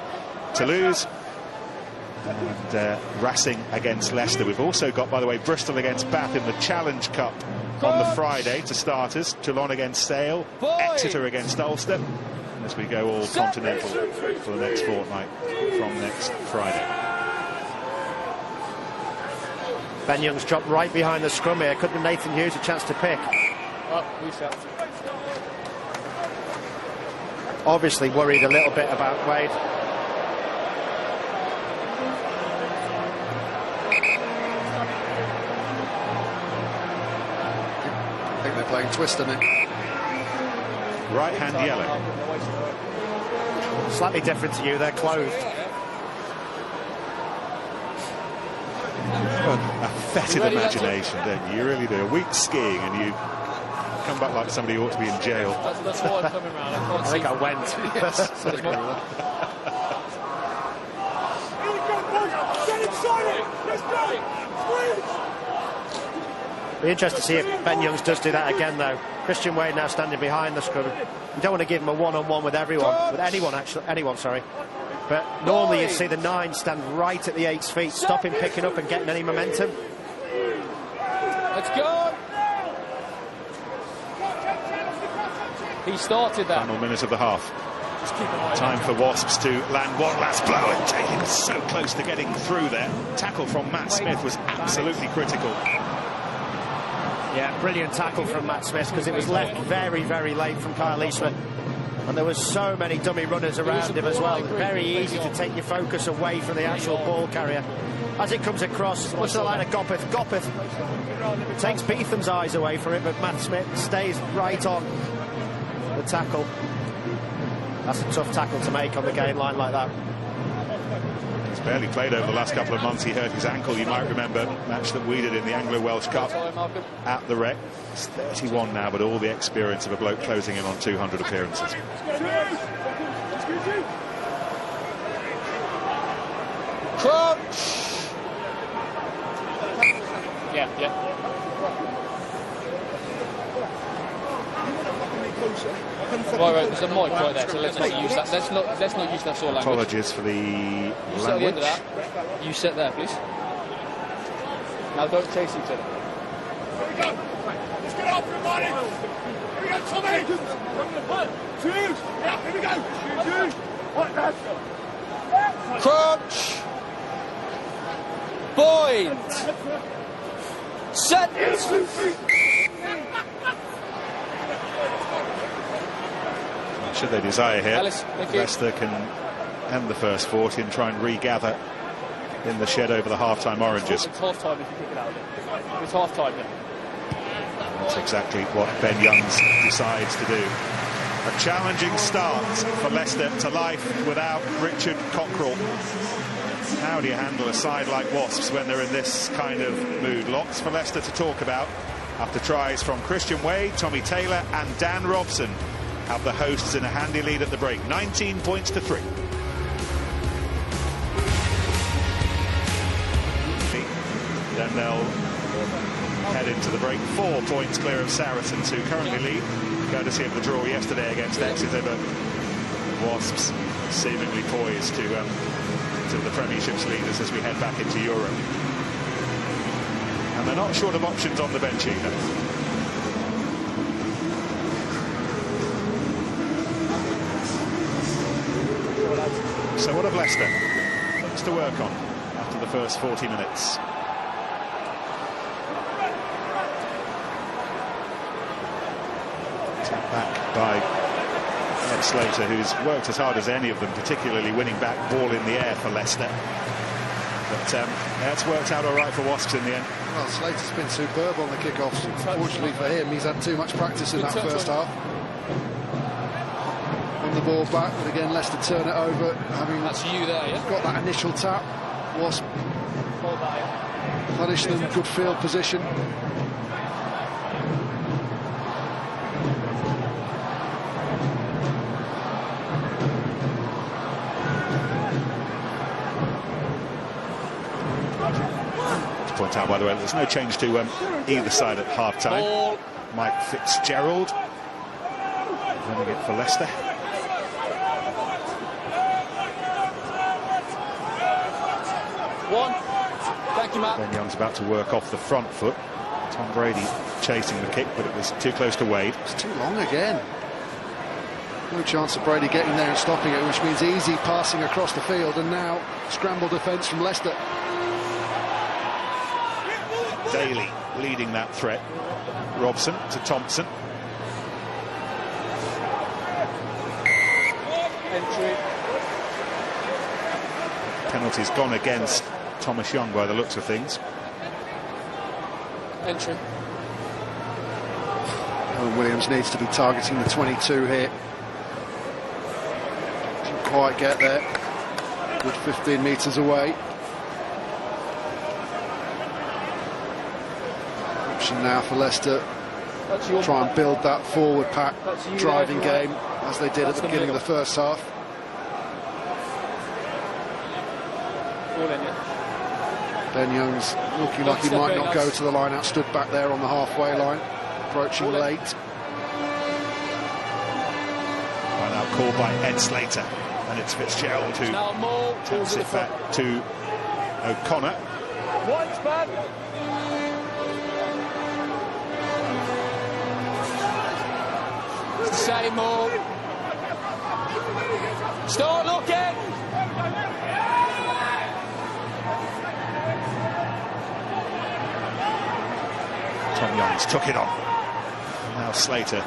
Toulouse and Racing against Leicester. We've also got, by the way, Bristol against Bath in the Challenge Cup on the Friday to starters. Toulon against Sale, Exeter against Ulster, as we go all continental for the next fortnight from next Friday. Ben Young's dropped right behind the scrum here. Couldn't Nathan Hughes a chance to pick? Obviously worried a little bit about Wade. I think they're playing twist, aren't they? Right hand yellow. Slightly different to you, they're clothed. A fetid imagination, don't you? You really do. A week skiing and you come back like somebody who ought to be in jail. That's why I'm coming round. I think I went. Be interested to see if Ben Youngs does do that again, though. Christian Wade now standing behind the scrum. You don't want to give him a one-on-one with anyone, sorry. But normally you see the 9 stand right at the 8's feet, stop him picking up and getting any momentum. Let's go! He started that. Final minute of the half. Time for Wasps to land one last blow, and Taylor was so close to getting through there. Tackle from Matt Smith was absolutely critical. Yeah, brilliant tackle from Matt Smith, because it was left very, very late from Kyle Eastman. And there was so many dummy runners around him as well. Very easy to take your focus away from the actual ball carrier. As it comes across, much like Gopeth takes Beetham's eyes away from it, but Matt Smith stays right on the tackle. That's a tough tackle to make on the gain line like that. He's barely played over the last couple of months. He hurt his ankle. You might remember a match that we did in the Anglo-Welsh Cup at the Rec. He's 31 now, but all the experience of a bloke closing in on 200 appearances. Crunch! Yeah. Right, there's a mic right there, so let's not use that. Let's not use that sort of language. Apologies for the You sit at the end of that. You sit there, please. Now don't chase each other. Here we go. Let's get off your body. Here we go, Tommy. Choose. Yeah, here we go. Choose. What that? Crunch. Boyd. Set. Should they desire here, Alice, Leicester can end the first 40 and try and regather in the shed over the half-time oranges. It's half-time if you kick it out. It's half-time then. That's exactly what Ben Youngs decides to do. A challenging start for Leicester to life without Richard Cockrell. How do you handle a side like Wasps when they're in this kind of mood? Lots for Leicester to talk about after tries from Christian Wade, Tommy Taylor and Dan Robson have the hosts in a handy lead at the break, 19 points to 3. Then they'll head into the break 4 points clear of Saracens, who currently lead, courtesy of the draw yesterday against Exeter, but Wasps seemingly poised to the Premiership's leaders as we head back into Europe. And they're not short of options on the bench either. So what of Leicester? Things to work on after the first 40 minutes. Tap back by Ed Slater, who's worked as hard as any of them, particularly winning back ball in the air for Leicester. But that's worked out all right for Wasps in the end. Well, Slater's been superb on the kickoffs. Unfortunately for him, he's had too much practice in that first half. The ball back, but again Leicester turn it over, having that's you there, yeah? Got that initial tap. Wasp punish them, good field position. marked out, by the way. There's no change to either side at half-time. Mike Fitzgerald running it for Leicester. Thank you, Matt. Ben Young's about to work off the front foot. Tom Brady chasing the kick, but it was too close to Wade. It's too long again. No chance of Brady getting there and stopping it, which means easy passing across the field, and now scramble defence from Leicester. Daly leading that threat. Robson to Thompson. Entry. Penalty's gone against Thomas Young by the looks of things. Entry. Owen Williams needs to be targeting the 22 here. Didn't quite get there. Good 15 metres away. Option now for Leicester. Try and build that forward pack driving game as they did at the beginning of the first half. Ben Young's looking like he might not go to the line out, stood back there on the halfway line, approaching late. By now called by Ed Slater, and it's Fitzgerald who turns it back to O'Connor. It's the same all. Start looking. Tom Youngs took it on. Now Slater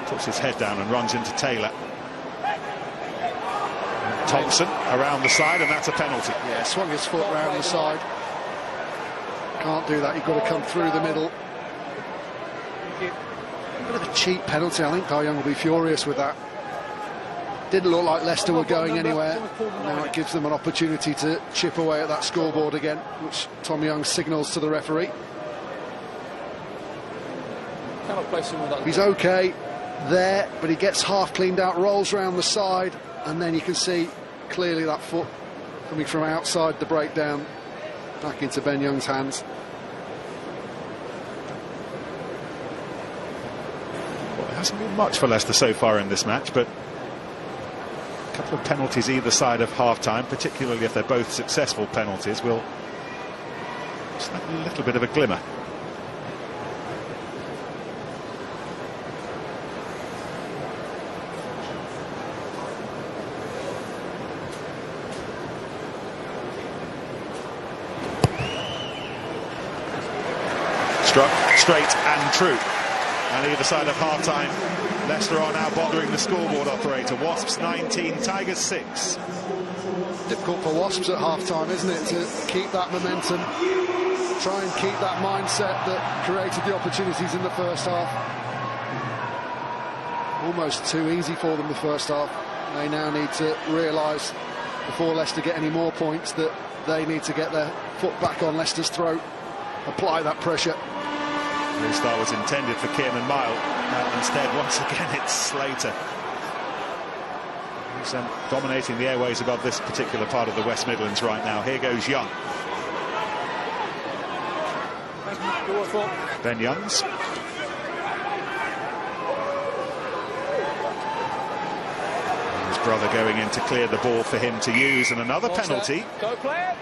puts his head down and runs into Taylor. Thompson around the side, and that's a penalty. Yeah, swung his foot round the side. Can't do that, you've got to come through the middle. A bit of a cheap penalty, I think Young will be furious with that. Didn't look like Leicester were going anywhere. Now it gives them an opportunity to chip away at that scoreboard again, which Tom Young signals to the referee. He's okay there, but he gets half cleaned out, rolls round the side, and then you can see clearly that foot coming from outside the breakdown back into Ben Young's hands. Well, it hasn't been much for Leicester so far in this match, but a couple of penalties either side of half-time, particularly if they're both successful penalties, will just have a little bit of a glimmer. Struck straight and true. And either side of half-time, Leicester are now bothering the scoreboard operator. Wasps 19, Tigers 6. Difficult for Wasps at half-time, isn't it, to keep that momentum, try and keep that mindset that created the opportunities in the first half. Almost too easy for them the first half. They now need to realise, before Leicester get any more points, that they need to get their foot back on Leicester's throat, apply that pressure. The restart was intended for Kiernan Mile. Instead, once again, it's Slater. He's dominating the airways above this particular part of the West Midlands right now. Here goes Young. Ben Youngs. His brother going in to clear the ball for him to use, and another penalty.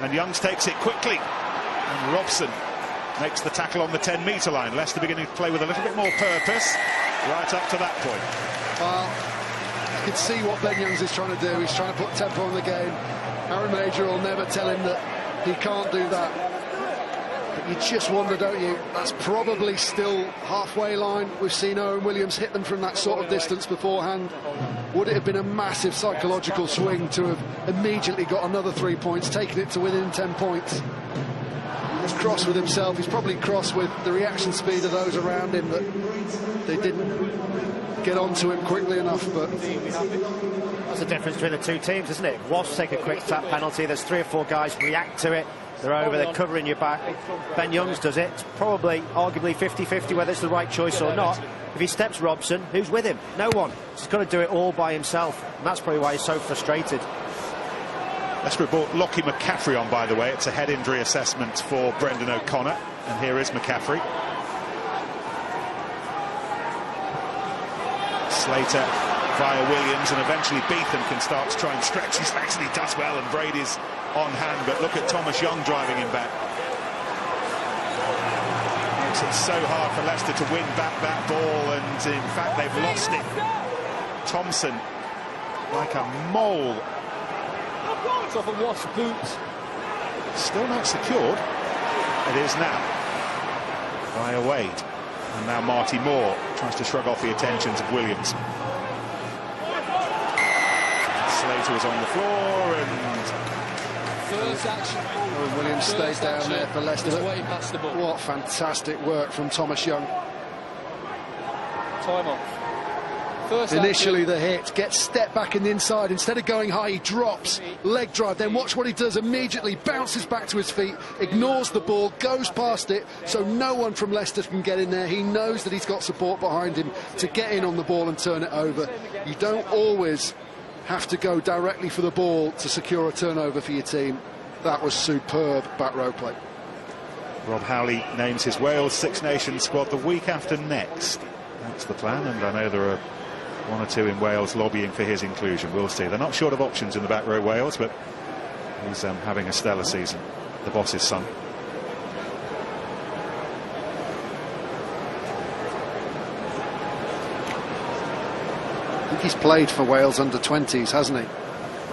And Youngs takes it quickly. And Robson makes the tackle on the 10-metre line. Leicester beginning to play with a little bit more purpose right up to that point. Well, you can see what Ben Youngs is trying to do. He's trying to put tempo on the game. Aaron Major will never tell him that he can't do that. But you just wonder, don't you? That's probably still halfway line. We've seen Owen Williams hit them from that sort of distance beforehand. Would it have been a massive psychological swing to have immediately got another 3 points, taken it to within 10 points? He's cross with himself. He's probably cross with the reaction speed of those around him, that they didn't get onto him quickly enough. But that's the difference between the two teams, isn't it? Wasps take a quick tap penalty. There's 3 or 4 guys react to it. They're over, they're covering your back. Ben Youngs does it. It's probably, arguably 50-50 whether it's the right choice or not. If he steps Robson, who's with him? No one. He's got to do it all by himself. And that's probably why he's so frustrated. Leicester brought Lockie McCaffrey on, by the way. It's a head injury assessment for Brendan O'Connor, and here is McCaffrey. Slater via Williams, and eventually Beetham can start to try and stretch his legs, and he does well, and Brady's on hand, but look at Thomas Young driving him back. It's so hard for Leicester to win back that ball, and in fact they've lost it. Thompson, like a mole. It's off a Wasp boot. Still not secured. It is now. Via Wade. And now Marty Moore tries to shrug off the attentions of Williams. Slater was on the floor, and First action. Oh, Williams stayed down there for Leicester. Way past the ball. What fantastic work from Thomas Young. Time off. First Initially action. the hit, gets stepped back in the inside. Instead of going high, he drops, leg drive. Then watch what he does immediately. Bounces back to his feet, ignores the ball, goes past it, so no one from Leicester can get in there. He knows that he's got support behind him to get in on the ball and turn it over. You don't always have to go directly for the ball to secure a turnover for your team. That was superb back row play. Rob Howley names his Wales Six Nations squad the week after next. That's the plan, and I know there are one or two in Wales lobbying for his inclusion. We'll see. They're not short of options in the back row, Wales, but he's having a stellar season, the boss's son. I think he's played for Wales under-20s, hasn't he?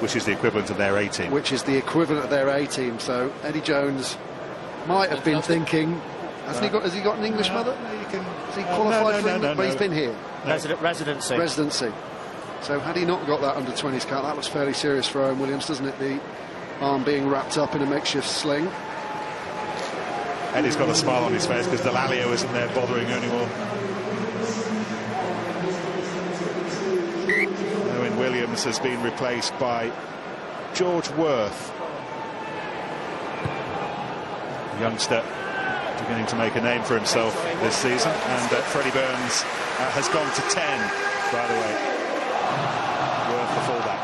Which is the equivalent of their A team. Which is the equivalent of their A team. So Eddie Jones might have been thinking, has he got an English mother? Has he qualified for England? But he's been here. Residency. So had he not got that under-20s card, that was fairly serious for Owen Williams, doesn't it? The arm being wrapped up in a makeshift sling. Eddie's got a smile on his face because Delalio isn't there bothering anymore. Owen Williams has been replaced by George Worth, a youngster beginning to make a name for himself this season, and Freddie Burns has gone to 10, by the way. Worth the fullback.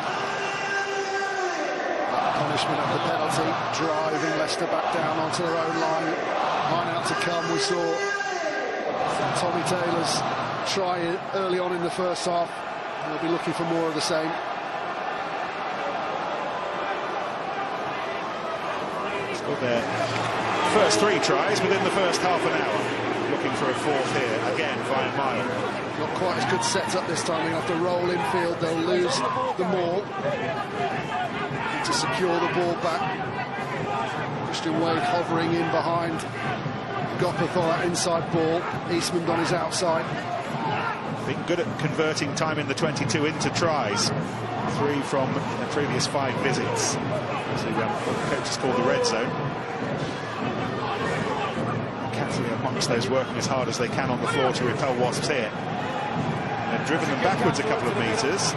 Punishment of the penalty, driving Leicester back down onto their own line. Line out to come. We saw Tommy Taylor's try early on in the first half. They'll be looking for more of the same. Scored their first 3 tries within the first half an hour. Looking for a fourth here, again via Mile. Not quite as good setup this time. They have to roll infield. They'll lose the maul. To secure the ball back. Christian Wade hovering in behind Gopeth on that inside ball. Eastman on his outside. Been good at converting time in the 22 into tries. 3 from the previous 5 visits. So what the coaches call the red zone. Catley amongst those working as hard as they can on the floor to repel Wasps here. And they've driven them backwards a couple of metres.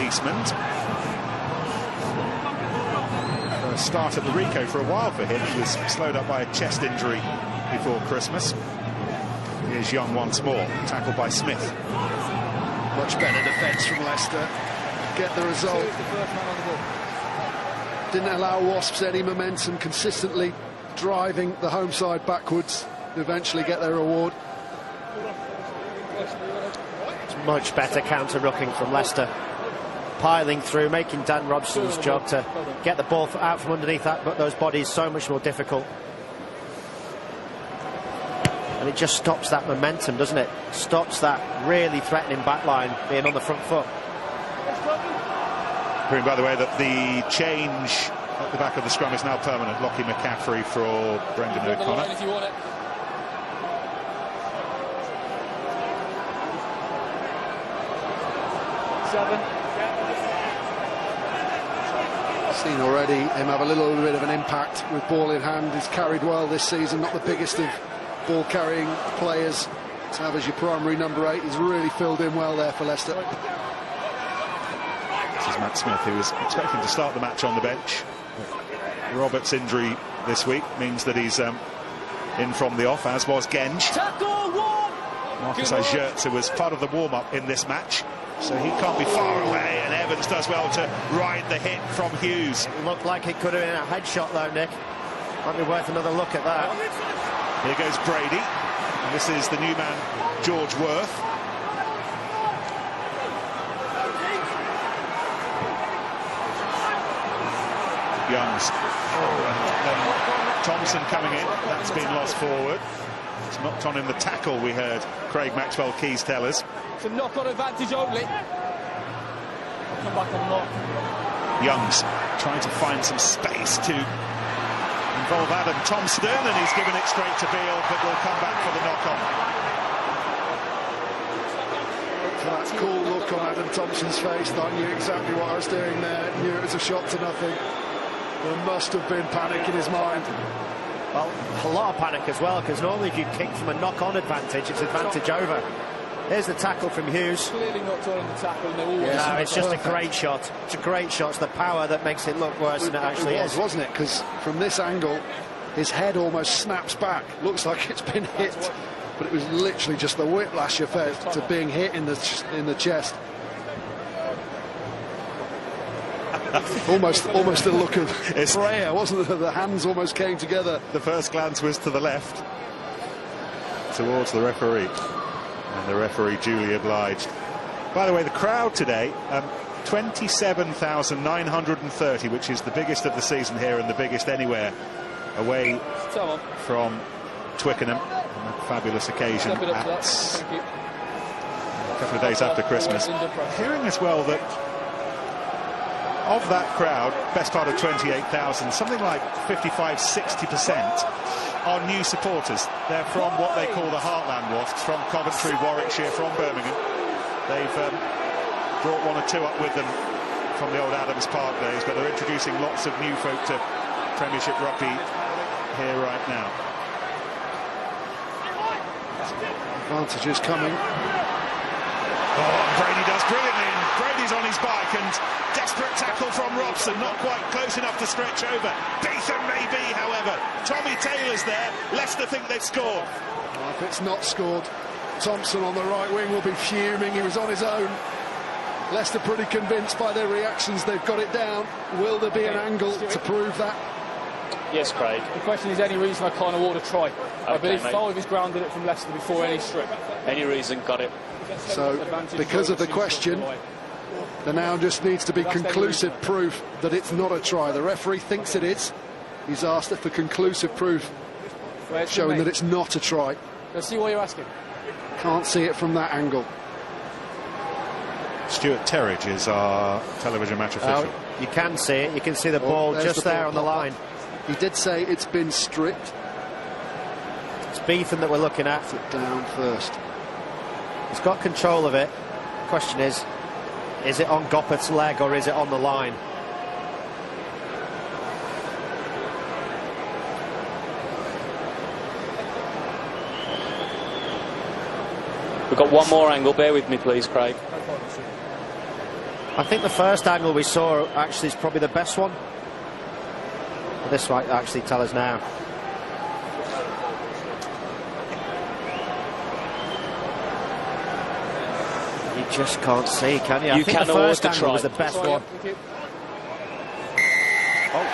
Eastman. Start at the Rico for a while for him. He was slowed up by a chest injury before Christmas. Here's Young once more, tackled by Smith. Much better defence from Leicester. Get the result. Didn't allow Wasps any momentum, consistently driving the home side backwards to eventually get their reward. It's much better counter-rucking from Leicester. Piling through, making Dan Robson's job to get the ball out from underneath those bodies so much more difficult. And it just stops that momentum, doesn't it? Stops that really threatening back line being on the front foot. Hearing, by the way, that the change at the back of the scrum is now permanent. Lockie McCaffrey for Brendan O'Connor. If you want it. Seen already him have a little bit of an impact with ball in hand. He's carried well this season, not the biggest of ball carrying players to have as your primary number 8. He's really filled in well there for Leicester. This is Matt Smith, who was expecting to start the match on the bench. Roberts' injury this week means that he's in from the off, as was Genge. Marcus Ajertz, who was part of the warm-up in this match, so he can't be far away, and Evans does well to ride the hit from Hughes. Looked like it could have been a headshot though, Nick. Might be worth another look at that. Here goes Brady, and this is the new man, George Worth. Youngs. Thompson coming in, that's been lost forward. It's knocked on in the tackle, we heard Craig Maxwell-Keys tell us. It's a knock-on advantage only. Come back and knock. Youngs trying to find some space to involve Adam Thompson, and he's given it straight to Beale, but will come back for the knock-on. For that cool look on Adam Thompson's face, I knew exactly what I was doing there, knew it was a shot to nothing. There must have been panic in his mind. Well, a lot of panic as well, because normally if you kick from a knock-on advantage, it's advantage over. Here's the tackle from Hughes. Clearly not on the tackle. No, it's just a great shot. It's a great shot. It's the power that makes it look worse than it actually is. Wasn't it? Because from this angle, his head almost snaps back. Looks like it's been hit, but it was literally just the whiplash effect to being hit in the chest. almost a look of prayer, wasn't it? The hands almost came together. The first glance was to the left, towards the referee, and the referee duly obliged. By the way, the crowd today, 27,930, which is the biggest of the season here and the biggest anywhere away from Twickenham on a fabulous occasion at a couple of days after Christmas. Hearing as well that of that crowd, best part of 28,000, something like 55–60% are new supporters. They're from what they call the Heartland Wasps, from Coventry, Warwickshire, from Birmingham. They've brought one or two up with them from the old Adams Park days, but they're introducing lots of new folk to Premiership rugby here right now. Advantages coming. Oh, Brady does brilliantly. Brady's on his bike, and desperate tackle from Robson, not quite close enough to stretch over. Beetham may be, however. Tommy Taylor's there. Leicester think they've scored. Well, if it's not scored, Thompson on the right wing will be fuming. He was on his own. Leicester pretty convinced by their reactions. They've got it down. Will there be an angle to prove that? Yes, Craig. The question is, any reason I can't award a try? I believe 5 is grounded it from Leicester before any strip. Any reason, got it. So, because of the question, there now just needs to be conclusive proof that it's not a try. The referee thinks it is. He's asked for conclusive proof showing that it's not a try. Let's see what you're asking. Can't see it from that angle. Stuart Terridge is our television match official. You can see it. You can see the ball just there on the line. He did say it's been stripped. It's Beetham that we're looking at. It down first. He's got control of it. Question is it on Goppert's leg or is it on the line? We've got one more angle. Bear with me, please, Craig. I think the first angle we saw actually is probably the best one. This might actually tell us now. You just can't see, can you? I think the first angle was the best one. Oh.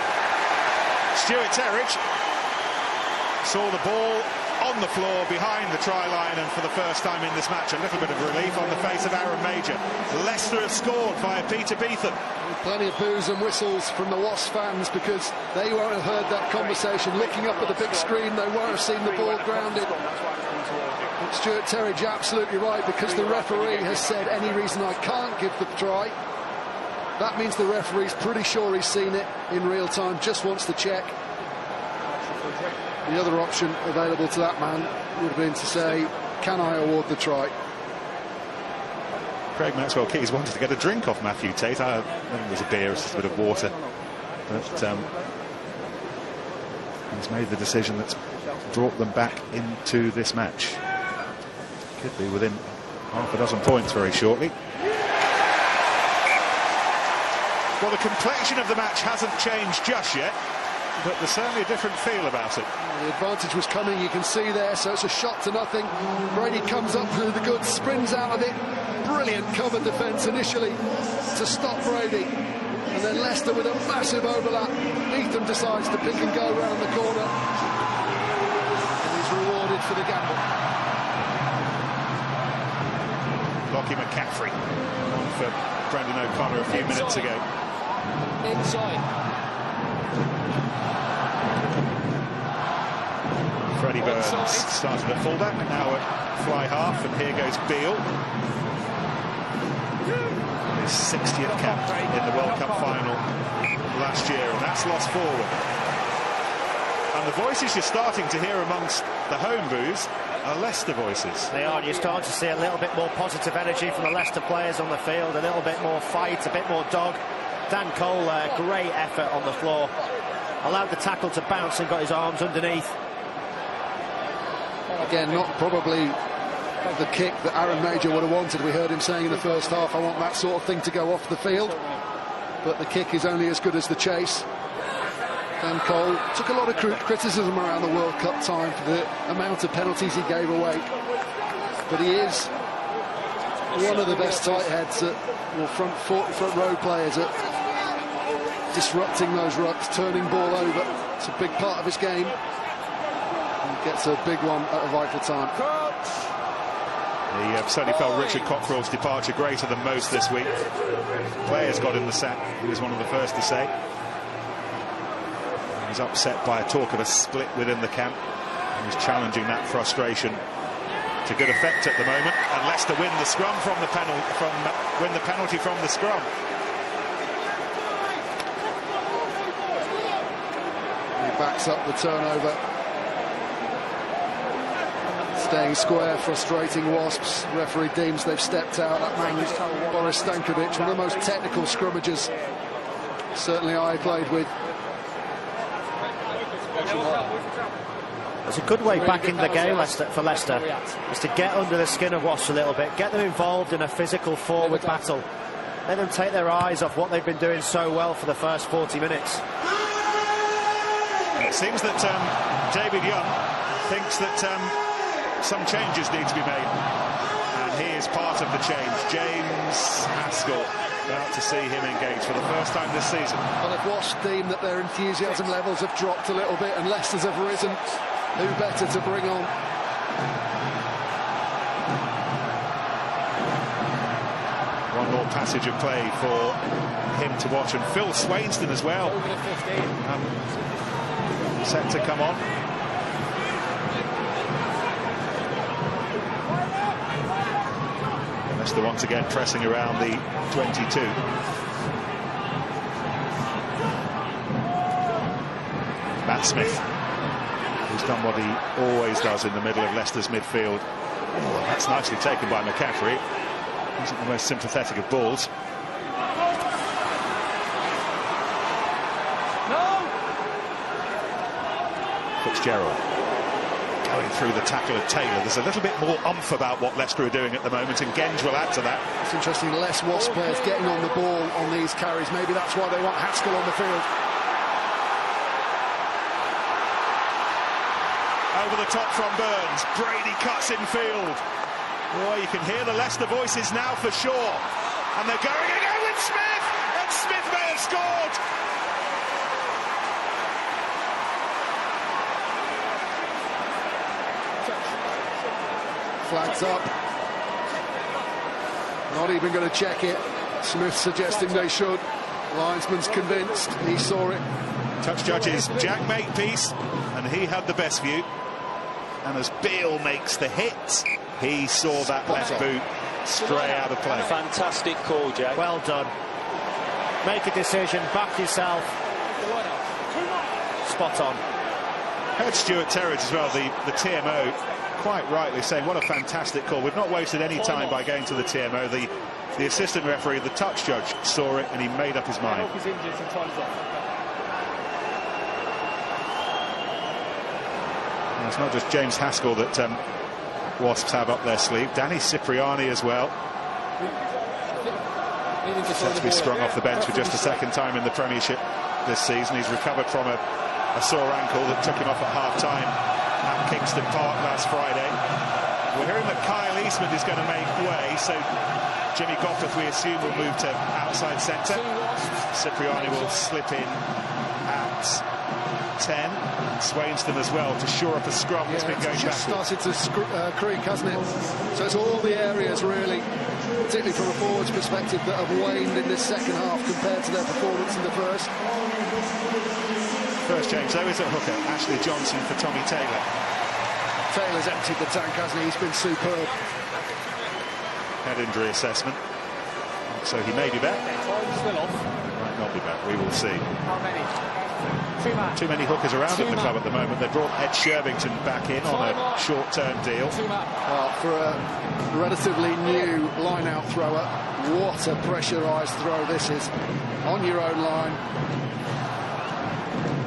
Stuart Terridge saw the ball on the floor behind the try line, and for the first time in this match, a little bit of relief on the face of Aaron Major. Leicester have scored via Peter Beetham. Plenty of boos and whistles from the Wasps fans, because they won't have heard that conversation. Looking up at the big screen, they won't have seen the ball grounded. But Stuart Terridge absolutely right, because the referee has said any reason I can't give the try. That means the referee's pretty sure he's seen it in real time, just wants to check. The other option available to that man would have been to say, can I award the try? Craig Maxwell-Keys wanted to get a drink off Matthew Tate. I don't think it was a beer, it's just a bit of water. But he's made the decision that's brought them back into this match. Could be within half a dozen points very shortly. Well, the complexion of the match hasn't changed just yet. but there's certainly a different feel about it. The advantage was coming, you can see there, so it's a shot to nothing. Brady comes up with the goods, sprints out of it. Brilliant cover defence initially to stop Brady. And then Leicester with a massive overlap. Beetham decides to pick and go around the corner. And he's rewarded for the gamble. Lockie McCaffrey on for Brendan O'Connor a few minutes ago. Inside. Freddie Burns started at fullback, now at fly half, and here goes Beale. His 60th cap in the World Cup final last year, and that's lost forward. And the voices you're starting to hear amongst the home boos are Leicester voices. They are. You're starting to see a little bit more positive energy from the Leicester players on the field, a little bit more fight, a bit more dog. Dan Cole, great effort on the floor. Allowed the tackle to bounce and got his arms underneath. Again, not probably the kick that Aaron Major would have wanted. We heard him saying in the first half, I want that sort of thing to go off the field. But the kick is only as good as the chase. Dan Cole took a lot of criticism around the World Cup time for the amount of penalties he gave away. But he is one of the best tight heads, front row players at disrupting those rucks, turning ball over. It's a big part of his game. He gets a big one at a vital time. He certainly felt Richard Cockrell's departure greater than most this week. Players got in the sack. He was one of the first to say. He was upset by a talk of a split within the camp. He was challenging that frustration to good effect at the moment. And Leicester win the scrum from the penalty from the scrum. He backs up the turnover. Staying square, frustrating Wasps. Referee deems they've stepped out. That man is Boris Stankovic, one of the most technical scrummagers certainly I played with. It's a good way back in the game for Leicester, is to get under the skin of Wasps a little bit, get them involved in a physical forward battle, let them take their eyes off what they've been doing so well for the first 40 minutes. It seems that David Young thinks that some changes need to be made, and he is part of the change. James Haskell, about to see him engage for the first time this season. Well, if Wasps deem that their enthusiasm levels have dropped a little bit and Leicester's have risen, who better to bring on? One more passage of play for him to watch, and Phil Swainston as well. Set to come on. Leicester once again pressing around the 22. Matt Smith, who's done what he always does in the middle of Leicester's midfield. Oh, that's nicely taken by McCaffrey. Isn't the most sympathetic of balls. Fitzgerald going through the tackle of Taylor. There's a little bit more oomph about what Leicester are doing at the moment, and Genge will add to that. It's interesting, less Wasp players getting on the ball on these carries. Maybe that's why they want Haskell on the field. Over the top from Burns. Brady cuts in field. Boy, you can hear the Leicester voices now for sure. And they're going again with Smith, and Smith may have scored. Flags up. Not even going to check it. Smith suggesting they should. Linesman's convinced. He saw it. Touch judge's Jack Makepeace, and he had the best view. And as Beale makes the hit, he saw that left boot stray out of play. Fantastic call, Jack. Well done. Make a decision, back yourself. Spot on. Heard Stuart Terridge as well, the TMO, quite rightly saying what a fantastic call. We've not wasted any time by going to the TMO. The assistant referee, the touch judge, saw it and he made up his mind. And it's not just James Haskell that Wasps have up their sleeve. Danny Cipriani as well. Set to be sprung off the bench for just a second time in the Premiership this season. He's recovered from a a sore ankle that took him off at half-time at Kingston Park last Friday. We're hearing that Kyle Eastman is going to make way, so Jimmy Goffith, we assume, will move to outside centre. Cipriani will slip in at 10. Swainston as well to shore up a scrum that's been going back. Started to creak, hasn't it? So it's all the areas, really, particularly from a forwards perspective, that have waned in this second half compared to their performance in the first. First change, though, is at hooker. Ashley Johnson for Tommy Taylor. Taylor's emptied the tank, hasn't he? He's been superb. Head injury assessment, so he may be back. Still off. Might not be back. We will see. How many? Too many hookers around at the club at the moment. They brought Ed Shervington back in on a short-term deal. For a relatively new line-out thrower, what a pressurised throw this is. On your own line.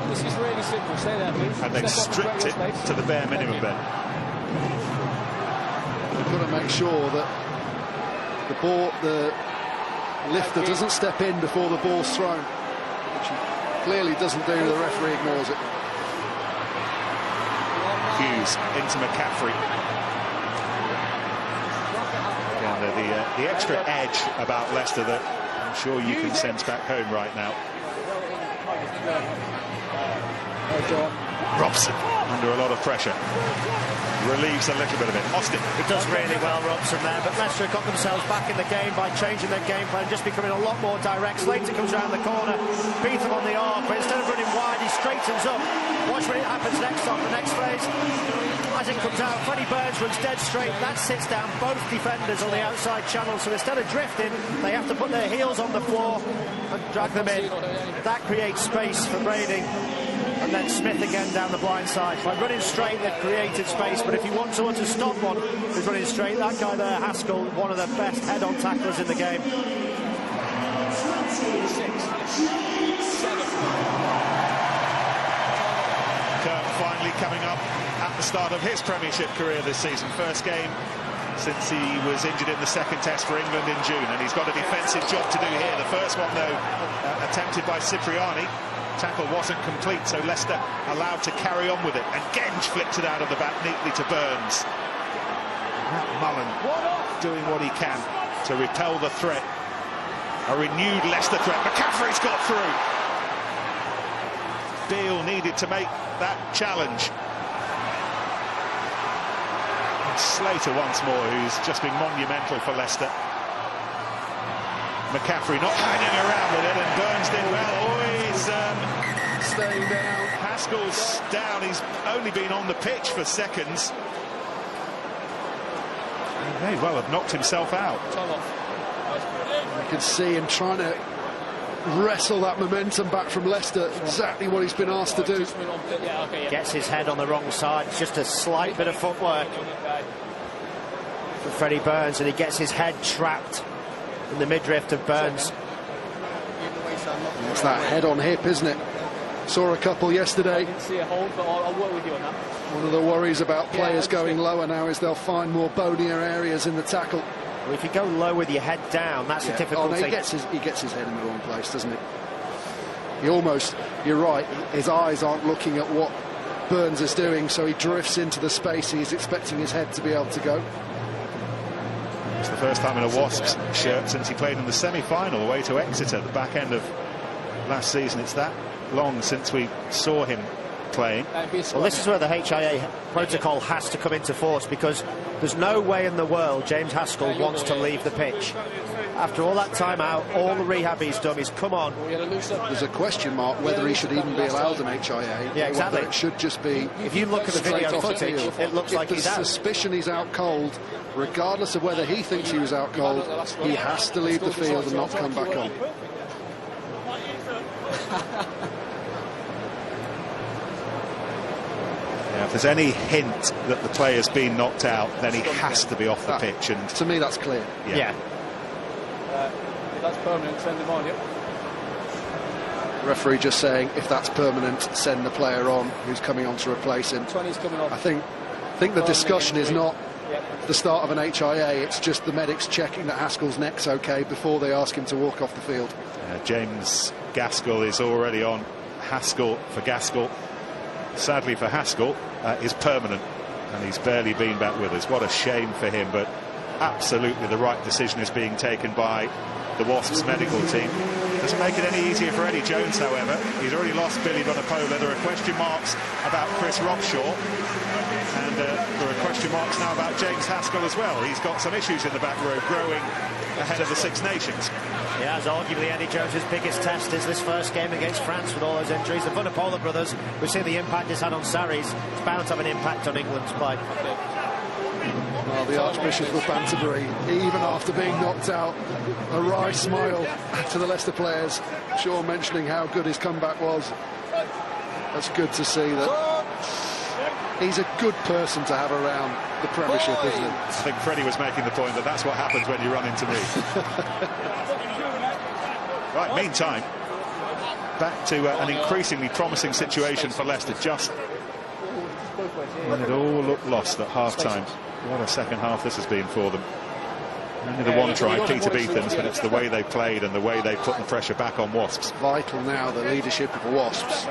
This is really simple. Say that, please. And they've stripped it to the bare minimum, Ben. You've got to make sure that the lifter doesn't step in before the ball's thrown, which he clearly doesn't do. The referee ignores it. Hughes into McCaffrey. Again, the extra edge about Leicester that I'm sure you can sense back home right now. Robson under a lot of pressure. Relieves a little bit of it. Austin. He does really well, Robson, there, but Leicester got themselves back in the game by changing their game plan, just becoming a lot more direct. Slater comes around the corner, beats him on the arc, but instead of running wide, he straightens up. Watch what happens next on the next phase. As it comes out, Freddie Burns runs dead straight. That sits down both defenders on the outside channel, so instead of drifting, they have to put their heels on the floor and drag them in. That creates space for Brady. And then Smith again down the blind side. By running straight, they've created space, but if you want someone to stop one who's running straight, that guy there, Haskell, one of the best head-on tacklers in the game. Kirk finally coming up at the start of his Premiership career this season. First game since he was injured in the second test for England in June, and he's got a defensive job to do here. The first one, though, attempted by Cipriani. Tackle wasn't complete, so Leicester allowed to carry on with it, and Genge flicked it out of the back neatly to Burns. Matt Mullen doing what he can to repel the threat. A renewed Leicester threat. McCaffrey's got through. Beale needed to make that challenge. And Slater once more, who's just been monumental for Leicester. McCaffrey not hanging around with it, and Burns did well. Staying down. Haskell's down. He's only been on the pitch for seconds. He may well have knocked himself out. You can see him trying to wrestle that momentum back from Leicester. Exactly what he's been asked to do. Gets his head on the wrong side. It's just a slight bit of footwork for Freddie Burns, and he gets his head trapped in the midriff of Burns. It's that head on hip, isn't it? Saw a couple yesterday. I didn't see a hold, but I'll work with you on that. One of the worries about players going lower now is they'll find more bonier areas in the tackle. Well, if you go low with your head down, that's a difficulty. Oh, no, he gets his head in the wrong place, doesn't he? He almost, you're right, his eyes aren't looking at what Burns is doing, so he drifts into the space he's expecting his head to be able to go. It's the first time in a Wasps shirt since he played in the semi-final away to Exeter, the back end of last season. It's that long since we saw him playing. Well, this is where the HIA protocol has to come into force, because there's no way in the world James Haskell wants to leave the pitch. After all that time out, all the rehab he's done is come on. There's a question mark whether he should even be allowed an HIA. Yeah, exactly. It should just be. If you look at the video footage, it looks like he's out. If the suspicion he's out cold, regardless of whether he thinks he was out cold, he has to leave the field and not come back on. Yeah, if there's any hint that the player's been knocked out, then he has to be off the pitch. And to me, that's clear. Yeah. If that's permanent, send him on, The referee just saying, if that's permanent, send the player on who's coming on to replace him. 20's coming off. I think the discussion is not the start of an HIA, it's just the medics checking that Haskell's neck's okay before they ask him to walk off the field. James Gaskell is already on Haskell for Gaskell. sadly for Haskell, is permanent, and he's barely been back with us. What a shame for him, but absolutely the right decision is being taken by the Wasps medical team. Doesn't make it any easier for Eddie Jones, however. He's already lost Billy Vunipola. There are question marks about Chris Robshaw, and there are question marks now about James Haskell as well. He's got some issues in the back row growing ahead of the Six Nations. Yeah, as arguably Eddie Jones's biggest test is this first game against France with all those injuries. The Vunipola brothers, we see the impact it's had on Sarries. It's bound to have an impact on England's play. Well, the Archbishop of Banterbury, even after being knocked out, a wry smile to the Leicester players. Shaw mentioning how good his comeback was. That's good to see that he's a good person to have around the Premiership, isn't he? I think Freddie was making the point that that's what happens when you run into me. Right, meantime, back to an increasingly promising situation for Leicester, just when it all looked lost at half-time. What a second half this has been for them. Only the one try, Peter Beetham's, but it's the way they played and the way they put the pressure back on Wasps. Vital now, the leadership of the Wasps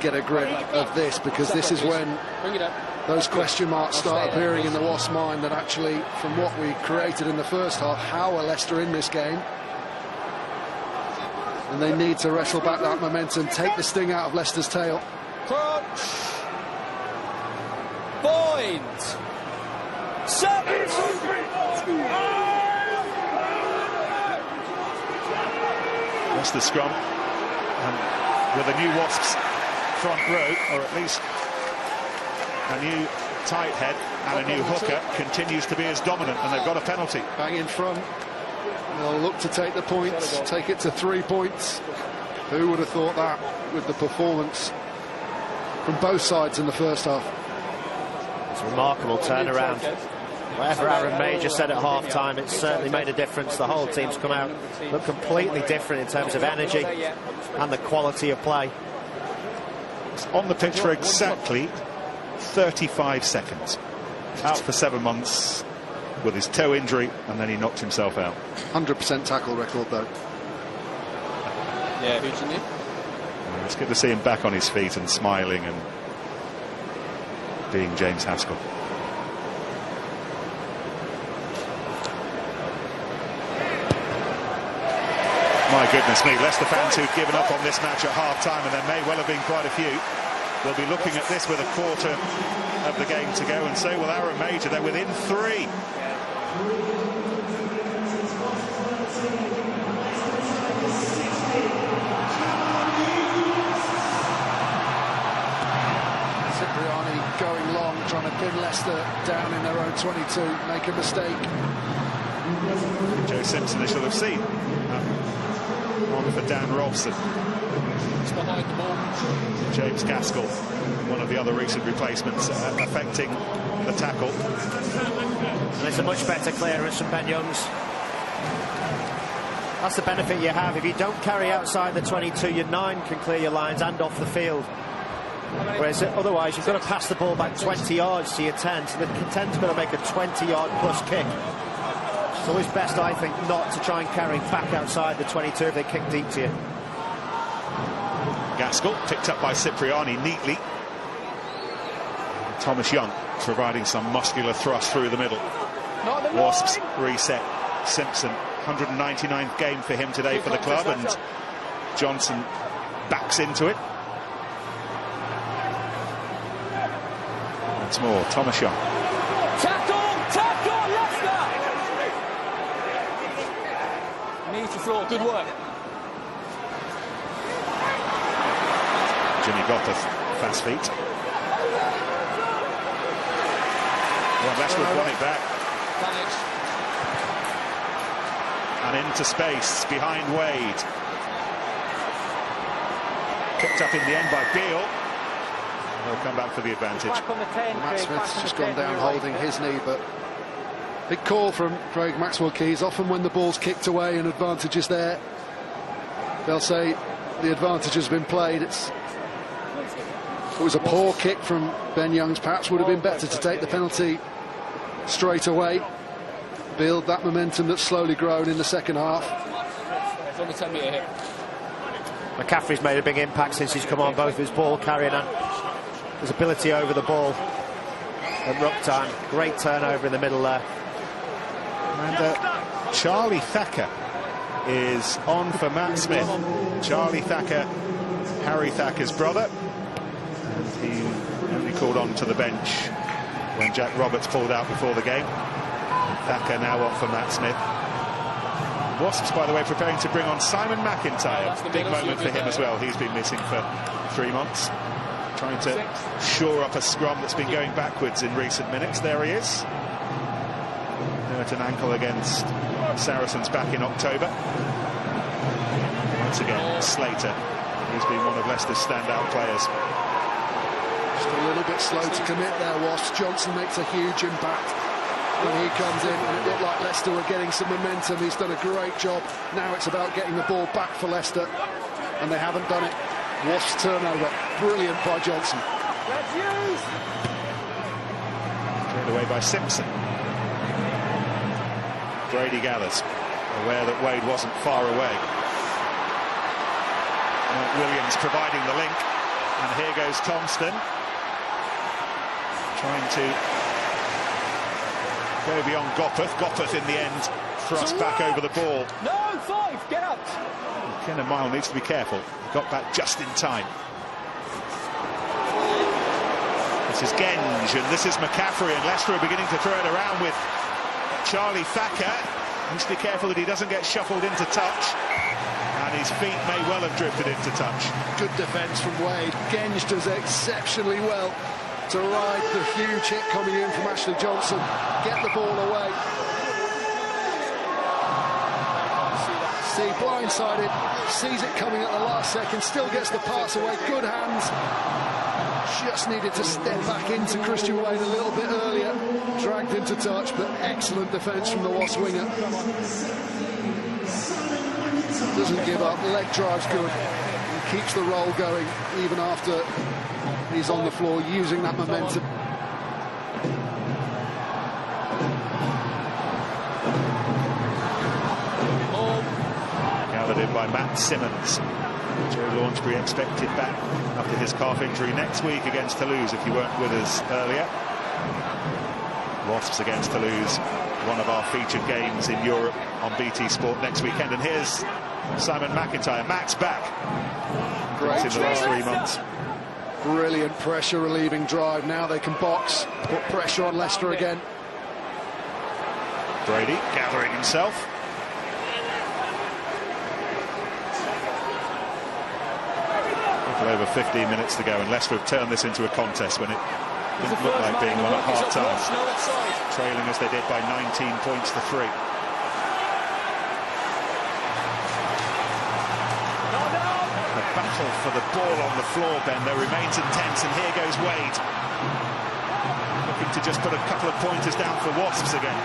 get a grip of this, because this is when those question marks start appearing in the Wasps' mind, that actually, from what we created in the first half, how are Leicester in this game? And they need to wrestle back that momentum, take the sting out of Leicester's tail. Point. Set. That's the scrum, and with a new Wasps front row, or at least a new tight head and a new hooker, continues to be as dominant, and they've got a penalty. Bang in front. They'll look to take the points, take it to 3 points. Who would have thought that with the performance from both sides in the first half? It's a remarkable turnaround. Whatever Aaron Major said at half-time, it's certainly made a difference. The whole team's come out, look completely different in terms of energy and the quality of play. It's on the pitch for exactly 35 seconds. Out for 7 months with his toe injury, and then he knocked himself out. 100% tackle record, though. Yeah, who's in there? It's good to see him back on his feet and smiling and being James Haskell. My goodness me, Leicester fans who'd given up on this match at half-time, and there may well have been quite a few, they'll be looking at this with a quarter of the game to go, and so will Aaron Major. They're within 3. Cipriani going long, trying to pin Leicester down in their own 22, make a mistake. Joe Simpson, they should have seen. On for Dan Robson. It's behind the ball. James Gaskell, one of the other recent replacements, affecting the tackle. And it's a much better clearance from Ben Youngs. That's the benefit you have. If you don't carry outside the 22, your 9 can clear your lines and off the field. Whereas otherwise, you've got to pass the ball back 20 yards to your 10. So the 10's got to make a 20-yard plus kick. It's always best, I think, not to try and carry back outside the 22 if they kick deep to you. Gaskell picked up by Cipriani neatly. Thomas Young providing some muscular thrust through the middle. Wasps reset. Simpson, 199th game for him today for the club, and Johnson backs into it. Once more, Thomas Young. Knees to floor, good work. Jimmy Gothard, fast feet. Well, Leicester won it back. And into space behind Wade. Picked up in the end by Beale. They'll come back for the advantage. Matt Smith's just gone down holding his knee, but big call from Craig Maxwell-Keys. Often when the ball's kicked away and advantage is there, they'll say the advantage has been played. It was a poor kick from Ben Youngs. Perhaps would have been better to take the penalty straight away. Build that momentum that's slowly grown in the second half. It's on the 10-metre hit. McCaffrey's made a big impact since he's come on, both his ball carrying and his ability over the ball at ruck time. Great turnover in the middle there. And Charlie Thacker is on for Matt Smith. Charlie Thacker, Harry Thacker's brother. And he only called on to the bench when Jack Roberts pulled out before the game. Thacker now on for Matt Smith. Wasps, by the way, preparing to bring on Simon McIntyre. Big moment for him as well. He's been missing for 3 months. Trying to shore up a scrum that's been going backwards in recent minutes. There he is. Hurt an ankle against Saracens back in October. Once again, Slater. He's been one of Leicester's standout players. Just a little bit slow to commit there, Wasps. Johnson makes a huge impact when he comes in, and it looked like Leicester were getting some momentum. He's done a great job. Now it's about getting the ball back for Leicester, and they haven't done it. Wasps turnover. Brilliant by Johnson. Cleared away by Simpson. Brady gathers, aware that Wade wasn't far away. Mike Williams providing the link, and here goes Thompson, trying to go beyond Gopeth. Gopeth in the end thrust back over the ball. No, 5, get out. Kennan Mile needs to be careful. Got back just in time. This is Genge, and this is McCaffrey, and Leicester are beginning to throw it around with Charlie Thacker. Needs to be careful that he doesn't get shuffled into touch, and his feet may well have drifted into touch. Good defence from Wade. Genge does exceptionally well to ride the huge hit coming in from Ashley Johnson. Get the ball away. See, blindsided, sees it coming at the last second, still gets the pass away. Good hands. Just needed to step back into Christian Wade a little bit earlier. Dragged into touch, but excellent defence from the Wasps winger. Doesn't give up, leg drive's good. He keeps the roll going even after he's on the floor, using that momentum. Gathered in by Matt Simmons. Joe Launchbury expected back after his calf injury next week against Toulouse, if you weren't with us earlier. Wasps against Toulouse, one of our featured games in Europe on BT Sport next weekend. And here's Simon McIntyre. Matt's back. Great in the last 3 months. Brilliant pressure relieving drive. Now they can box, put pressure on Leicester again. Brady gathering himself. Over 15 minutes to go, and Leicester have turned this into a contest when it didn't look like being one at half-time. Trailing as they did by 19 points to 3. The battle for the ball on the floor, Ben, though, remains intense, and here goes Wade. Looking to just put a couple of pointers down for Wasps again.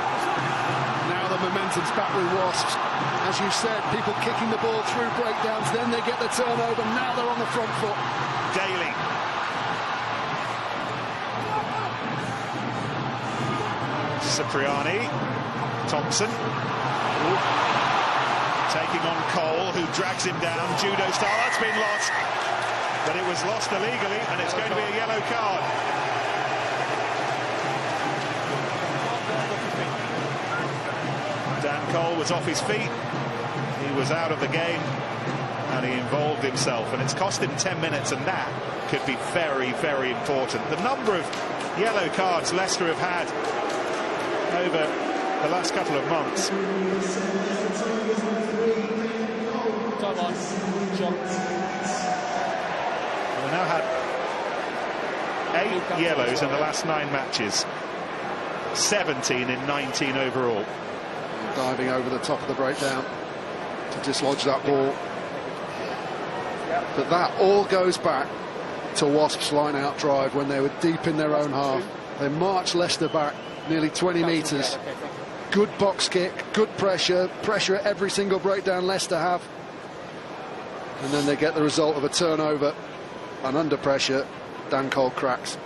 Now the momentum's back with Wasps. As you said, people kicking the ball through breakdowns, then they get the turnover. Now they're on the front foot. Daly. Cipriani. Thompson. Ooh. Taking on Cole, who drags him down. Judo style. That's been lost. But it was lost illegally, and it's going to be a yellow card. Dan Cole was off his feet. He was out of the game, and he involved himself, and it's cost him 10 minutes, and that could be very, very important. The number of yellow cards Leicester have had over the last couple of months. Come on, John. We've now had 8 yellows in the last 9 matches. 17 in 19 overall. Diving over the top of the breakdown to dislodge that ball. But that all goes back to Wasps' line-out drive when they were deep in their own half. They marched Leicester back nearly 20 metres. Good box kick, good pressure at every single breakdown Leicester have. And then they get the result of a turnover, and under pressure, Dan Cole cracks.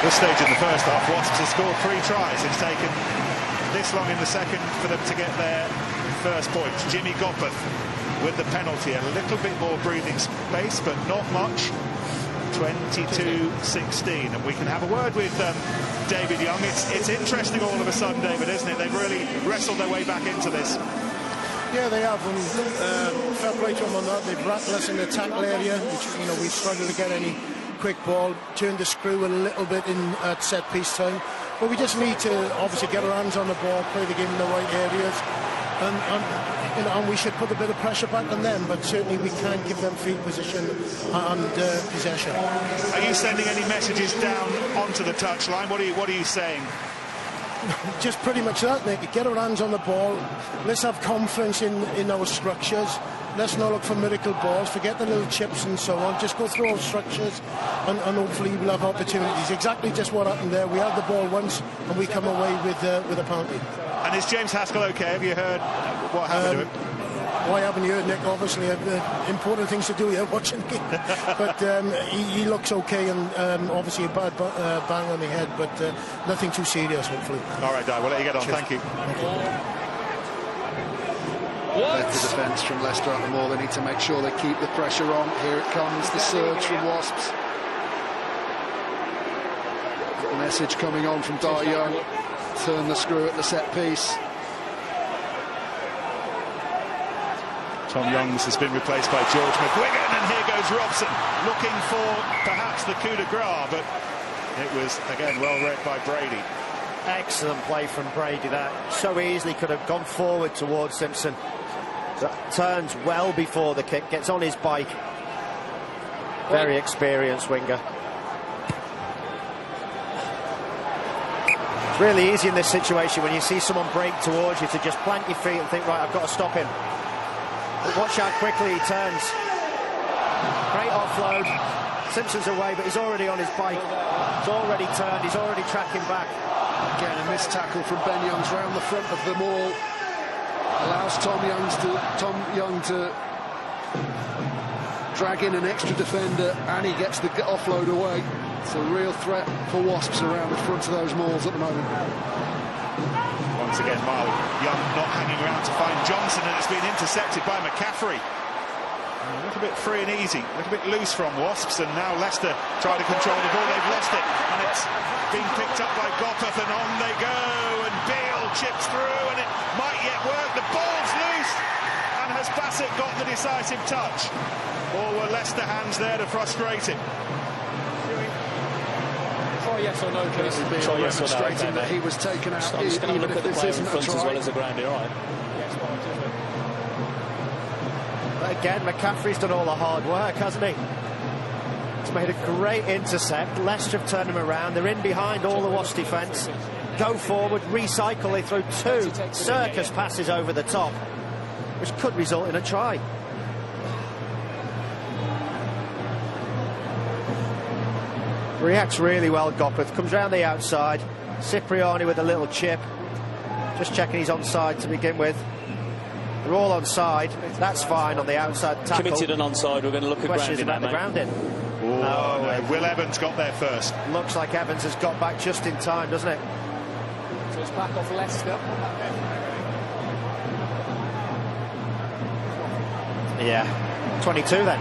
This stage in the first half, Wasps have scored 3 tries. It's taken this long in the second for them to get their first points. Jimmy Gopeth with the penalty, a little bit more breathing space, but not much. 22-16, and we can have a word with David Young. It's interesting all of a sudden, David, isn't it? They've really wrestled their way back into this. Yeah, they have, and fair play to them on that. They've rattled us in the tackle area, which, you know, we've struggled to get any quick ball, turned the screw a little bit in at set piece time, but we just need to obviously get our hands on the ball, play the game in the right areas, and we should put a bit of pressure back on them, but certainly we can't give them field position and possession. Are you sending any messages down onto the touchline? What are you saying? Just pretty much that, Nick. Get our hands on the ball. Let's have confidence in our structures. Let's not look for miracle balls. Forget the little chips and so on. Just go through our structures, and hopefully we'll have opportunities. Exactly just what happened there. We had the ball once, and we come away with a penalty. And is James Haskell okay? Have you heard what happened to him? Well, I haven't heard, Nick. Obviously, I have important things to do here watching the game. But he looks okay, and obviously a bad bang on the head, but nothing too serious, hopefully. All right, Di, we'll let you get on. Cheers. Thank you. Thank you. Better defence from Leicester at the more. They need to make sure they keep the pressure on. Here it comes, the surge from Wasps. Got a message coming on from Di Young. Turn the screw at the set piece. Tom Youngs has been replaced by George McGuigan, and here goes Robson, looking for perhaps the coup de grace, but it was, again, well read by Brady. Excellent play from Brady there. So easily could have gone forward towards Simpson. Turns well before the kick, gets on his bike. Very experienced winger. It's really easy in this situation when you see someone break towards you to just plant your feet and think, right, I've got to stop him. But watch how quickly he turns. Great offload. Simpson's away, but he's already on his bike. He's already turned, he's already tracking back. Again, a missed tackle from Ben Youngs round the front of them all. Allows Tom Young to drag in an extra defender, and he gets the offload away. It's a real threat for Wasps around the front of those mauls at the moment. Once again, Young not hanging around to find Johnson, and it's been intercepted by McCaffrey. A little bit free and easy, a little bit loose from Wasps, and now Leicester try to control the ball. They've lost it, and it's been picked up by Gopeth, and on they go, and Beale chips through, and it might yet work. The ball's loose, and has Bassett got the decisive touch, or were Leicester hands there to frustrate him? Try yes or no, please. Try yes or no. Demonstrating that he was taken out. I'm just going to look at the player in front as well as the ground here, right? But again, McCaffrey's done all the hard work, hasn't he? He's made a great intercept. Leicester have turned him around. They're in behind all the Wasps defence. Go forward, recycle. They throw 2 circus passes over the top, which could result in a try. Reacts really well, Gopeth. Comes round the outside. Cipriani with a little chip. Just checking he's onside to begin with. They're all onside. That's fine on the outside tackle. Committed and onside. We're going to look at Question is about the grounding. No, Will Evans got there first. Looks like Evans has got back just in time, doesn't it? So it's back off Leicester. Yeah. 22 then.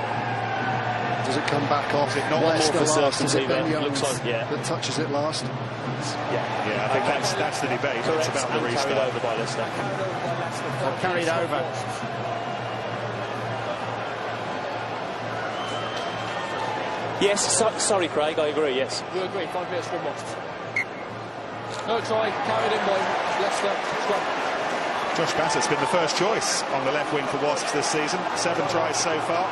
Does it come back off? Is it not Leicester more for last? Is it certainty Ben there? Youngs Looks like, yeah, that touches it last? Yeah, I think that's the debate. It's about the restart. Carried over by Leicester. Carried over. Yes, sorry, Craig, I agree, yes. You agree, 5 minutes from Wasps. No try, carried in by Leicester. Scrum. Josh Bassett's been the first choice on the left wing for Wasps this season. 7 tries so far.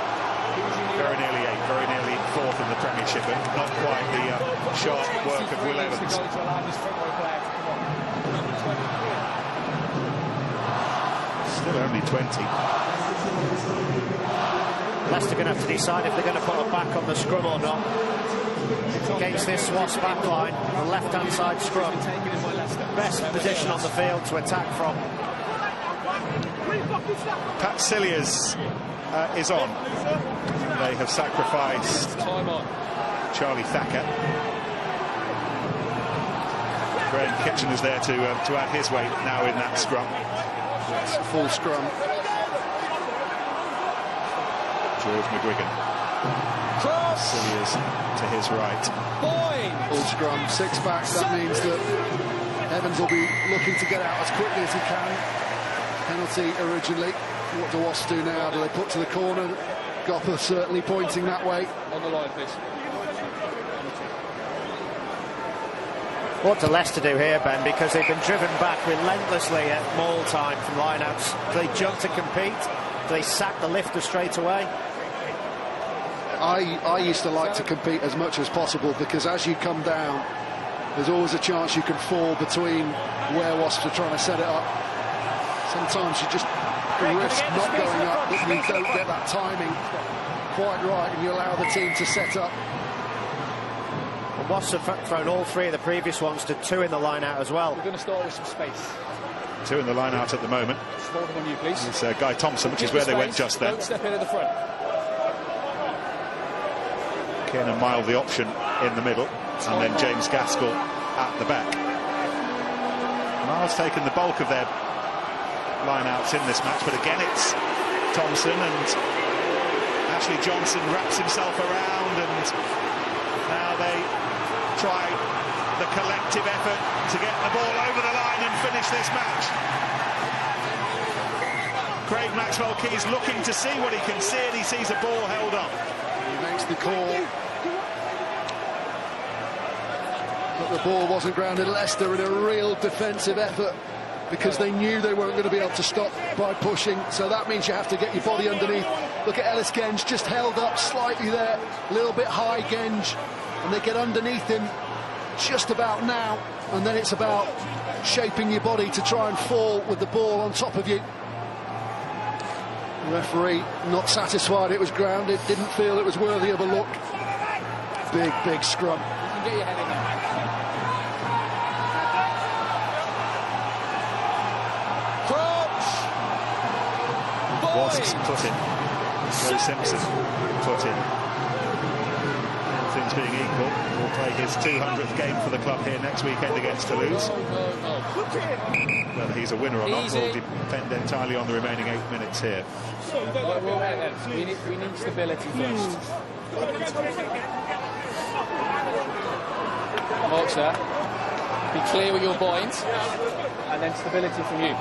Very nearly 8, very nearly 4th in the Premiership, and not quite the sharp work of Will Evans. Still only 20. Leicester going to have to decide if they're going to put a back on the scrum or not. Against this Wasp back line, the left-hand side scrum. Best position on the field to attack from. Pat Cilliers is on. They have sacrificed Charlie Thacker. Graham Kitchener's there to add his weight now in that scrum. It's a full scrum. George McGuigan. Cilliers to his right. Full scrum, 6 backs. That means that Evans will be looking to get out as quickly as he can. Penalty originally. What do Wasps do now? Do they put to the corner? Gopper certainly pointing that way. On the line, please. What do Leicester do here, Ben? Because they've been driven back relentlessly at maul time from lineouts. Do they jump to compete? Do they sack the lifter straight away? I used to like to compete as much as possible, because as you come down, there's always a chance you can fall between where Wasps are trying to set it up. Sometimes you just risk not going up, but you don't get that timing quite right, and you allow the team to set up. The Wasps have thrown all 3 of the previous ones to 2 in the line-out as well. We're going to start with some space. 2 in the line-out at the moment. Just hold them on you, please. It's Guy Thompson, which is where they went just then. Don't step in at the front. Kiernan Mild the option in the middle, and then James Gaskell at the back. Miles taken the bulk of their line-outs in this match, but again it's Thompson, and Ashley Johnson wraps himself around, and now they try the collective effort to get the ball over the line and finish this match. Craig Maxwell-Key's looking to see what he can see, and he sees a ball held up. He makes the call. But the ball wasn't grounded. Leicester in a real defensive effort, because they knew they weren't going to be able to stop by pushing, so that means you have to get your body underneath. Look at Ellis Genge, just held up slightly there, a little bit high, Genge, and they get underneath him just about now, and then it's about shaping your body to try and fall with the ball on top of you. The referee not satisfied it was grounded, didn't feel it was worthy of a look. Big scrum. You can get your head in there. Wasps put in. Joe Simpson put in. All things being equal, will play his 200th game for the club here next weekend against Toulouse. Whether he's a winner or not will depend entirely on the remaining 8 minutes here. We need stability first. Marks there. Be clear with your points, and then stability from you.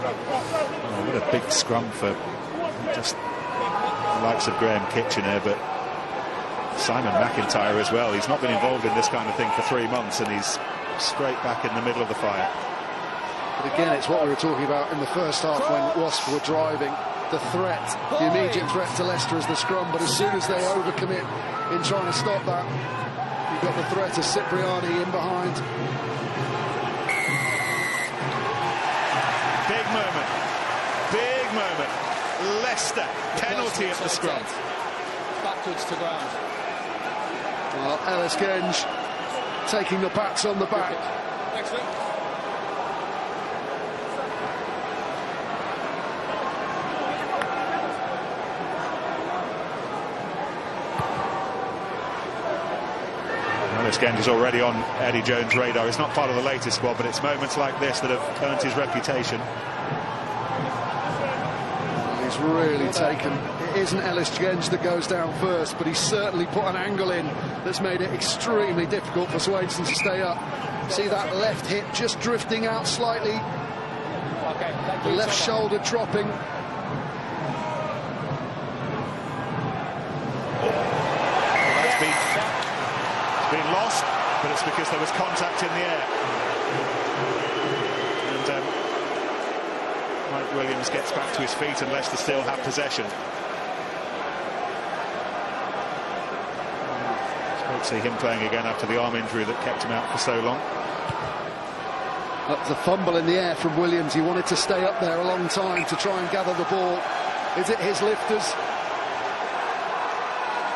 Oh, what a big scrum for just the likes of Graham Kitchener, but Simon McIntyre as well. He's not been involved in this kind of thing for 3 months, and he's straight back in the middle of the fire. But again, it's what we were talking about in the first half when Wasps were driving. The threat, the immediate threat to Leicester is the scrum, but as soon as they overcommit in trying to stop that, you've got the threat of Cipriani in behind. Big moment. Leicester, penalty at the scrum. Backwards to ground. Well, Ellis Genge taking the pats on the back. Excellent. Ellis Genge is already on Eddie Jones' radar. It's not part of the latest squad, but it's moments like this that have earned his reputation. He's really taken. It isn't Ellis Genge that goes down first, but he's certainly put an angle in that's made it extremely difficult for Swainson to stay up. See that left hip just drifting out slightly. Okay, the left shoulder dropping. It's been lost, but it's because there was contact in the air. And Mike Williams gets back to his feet, and Leicester still have possession. It's great to see him playing again after the arm injury that kept him out for so long. That was a fumble in the air from Williams. He wanted to stay up there a long time to try and gather the ball. Is it his lifters?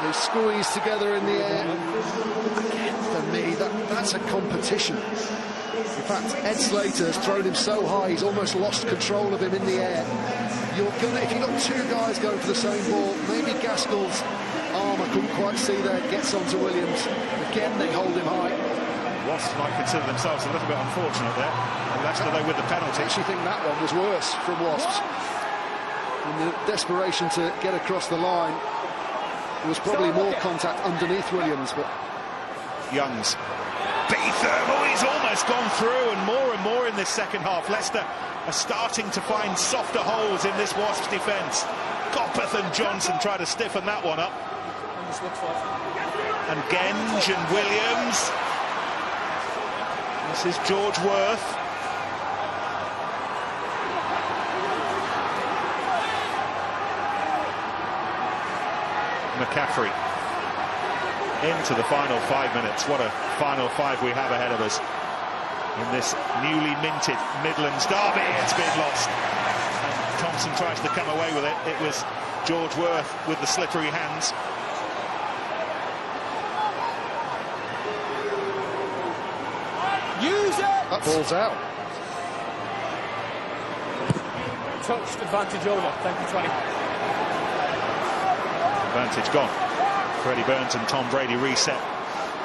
They squeeze together in the air. Again, for me, that's a competition. In fact, Ed Slater has thrown him so high, he's almost lost control of him in the air. If you've got 2 guys going for the same ball, maybe Gaskell's arm I couldn't quite see there, gets onto Williams. Again, they hold him high. Wasps might consider themselves a little bit unfortunate there. And Leicester, though, with the penalty. I actually think that one was worse from Wasps. In the desperation to get across the line, there was probably more contact underneath Williams, but... Youngs. Beetham, oh, he's almost gone through, and more in this second half. Leicester are starting to find softer holes in this Wasps defence. Gopeth and Johnson try to stiffen that one up. And Genge and Williams. This is George Worth. McCaffrey into the final 5 minutes. What a final 5 we have ahead of us in this newly minted Midlands derby. It's been lost, and Thompson tries to come away with it. It was George Worth with the slippery hands. Use it! That ball's out. Touched, advantage over. Thank you, 20. Advantage gone. Freddie Burns and Tom Brady reset.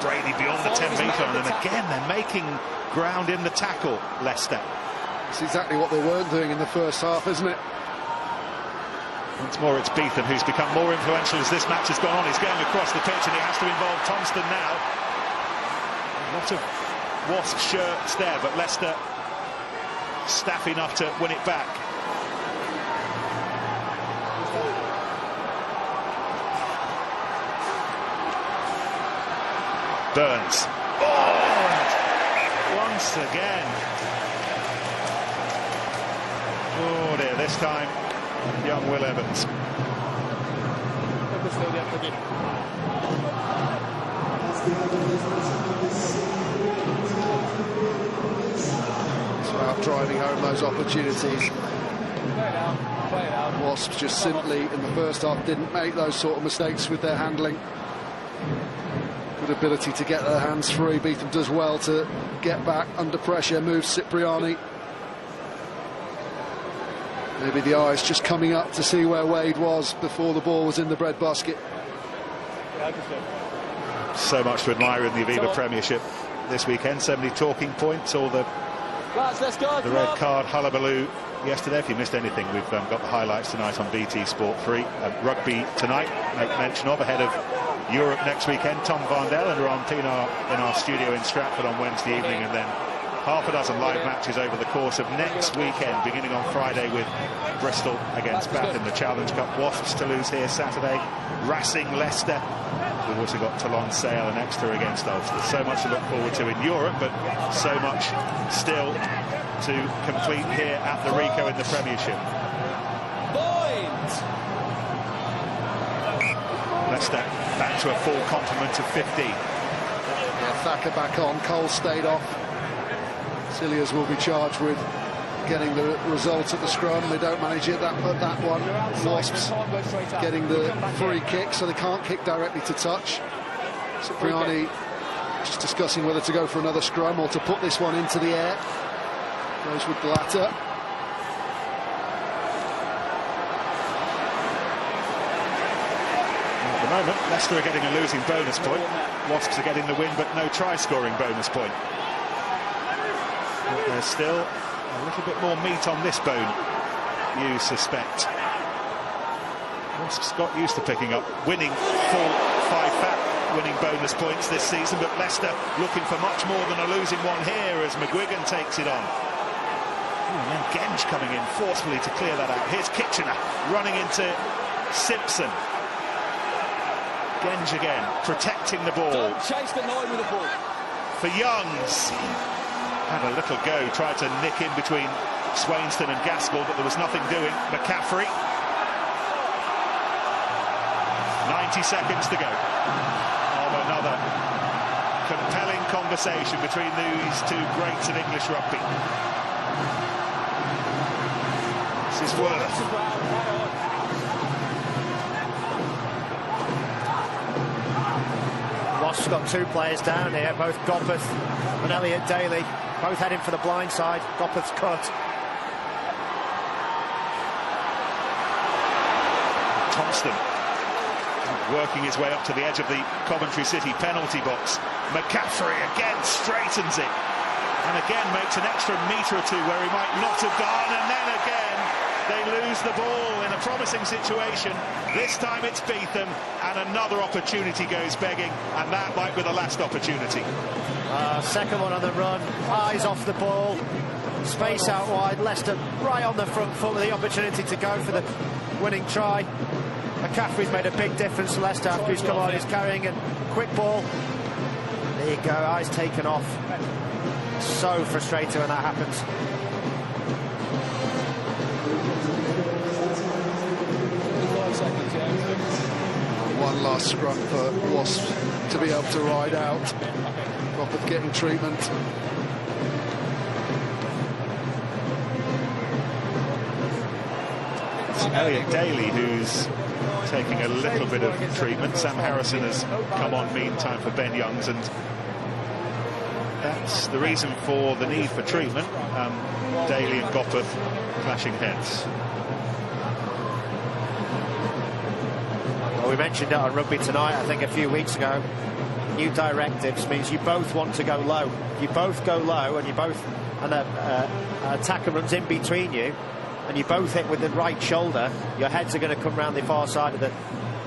Brady beyond the 10-metre line, and again they're making ground in the tackle, Leicester. It's exactly what they weren't doing in the first half, isn't it? Once more it's Beetham who's become more influential as this match has gone on. He's going across the pitch and he has to involve Thompson now. A lot of Wasp shirts there, but Leicester staff enough to win it back. Burns. Oh! Once again. Oh dear, this time young Will Evans. It's about driving home those opportunities. Wasps just simply in the first half didn't make those sort of mistakes with their handling. Good ability to get their hands free. Beetham does well to get back under pressure, moves Cipriani. Maybe the eyes just coming up to see where Wade was before the ball was in the breadbasket. So much to admire in the Aviva Premiership this weekend. So many talking points, all the red card hullabaloo yesterday. If you missed anything, we've got the highlights tonight on BT Sport 3. Rugby tonight, make mention of, ahead of Europe next weekend. Tom Varndell and Ron Pienaar in our studio in Stratford on Wednesday evening, and then half a dozen live matches over the course of next weekend, beginning on Friday with Bristol against Bath in the Challenge Cup. Wasps to lose here Saturday, Racing Leicester. We've also got Toulon Sale and Exeter against Ulster. So much to look forward to in Europe, but so much still to complete here at the Rico in the Premiership. Leicester back to a full complement of 15. Yeah, Thacker back on, Cole stayed off. Cilliers will be charged with getting the result at the scrum. They don't manage it at that one. Wasps getting the free kick, so they can't kick directly to touch. Cipriani just discussing whether to go for another scrum or to put this one into the air. Goes with the latter. At the moment, Leicester are getting a losing bonus point. Wasps are getting the win, but no try-scoring bonus point. But there's still a little bit more meat on this bone, you suspect. Wasps got used to picking up winning full 5 fat winning bonus points this season, but Leicester looking for much more than a losing one here as McGuigan takes it on. And then Genge coming in forcefully to clear that out. Here's Kitchener running into Simpson. Genge again, protecting the ball. Don't chase the line with the ball. For Youngs. Had a little go, tried to nick in between Swainston and Gaskell, but there was nothing doing. McCaffrey. 90 seconds to go. Another compelling conversation between these two greats of English rugby. This is Worth. Wasps got 2 players down here, both Gopeth and Elliot Daly, both heading for the blind side. Gopeth's cut. Thompson working his way up to the edge of the Coventry City penalty box. McCaffrey again straightens it, and again makes an extra metre or two where he might not have gone, and then again they lose the ball in a promising situation. This time it's Beetham, and another opportunity goes begging, and that might be the last opportunity. Second one on the run, eyes off the ball, space out wide, Leicester right on the front foot with the opportunity to go for the winning try. McCaffrey's made a big difference to Leicester after he's come on, he's carrying a quick ball. There you go, eyes taken off. So frustrating when that happens. One last scrum for Wasps to be able to ride out. Gopperth getting treatment. It's Elliot Daly who's taking a little bit of treatment. Sam Harrison has come on meantime for Ben Youngs, and that's the reason for the need for treatment. Daly and Gopperth clashing heads. Well, we mentioned it on Rugby Tonight, I think a few weeks ago. New directives means you both want to go low. If you both go low and an attacker runs in between you and you both hit with the right shoulder, your heads are going to come round the far side of the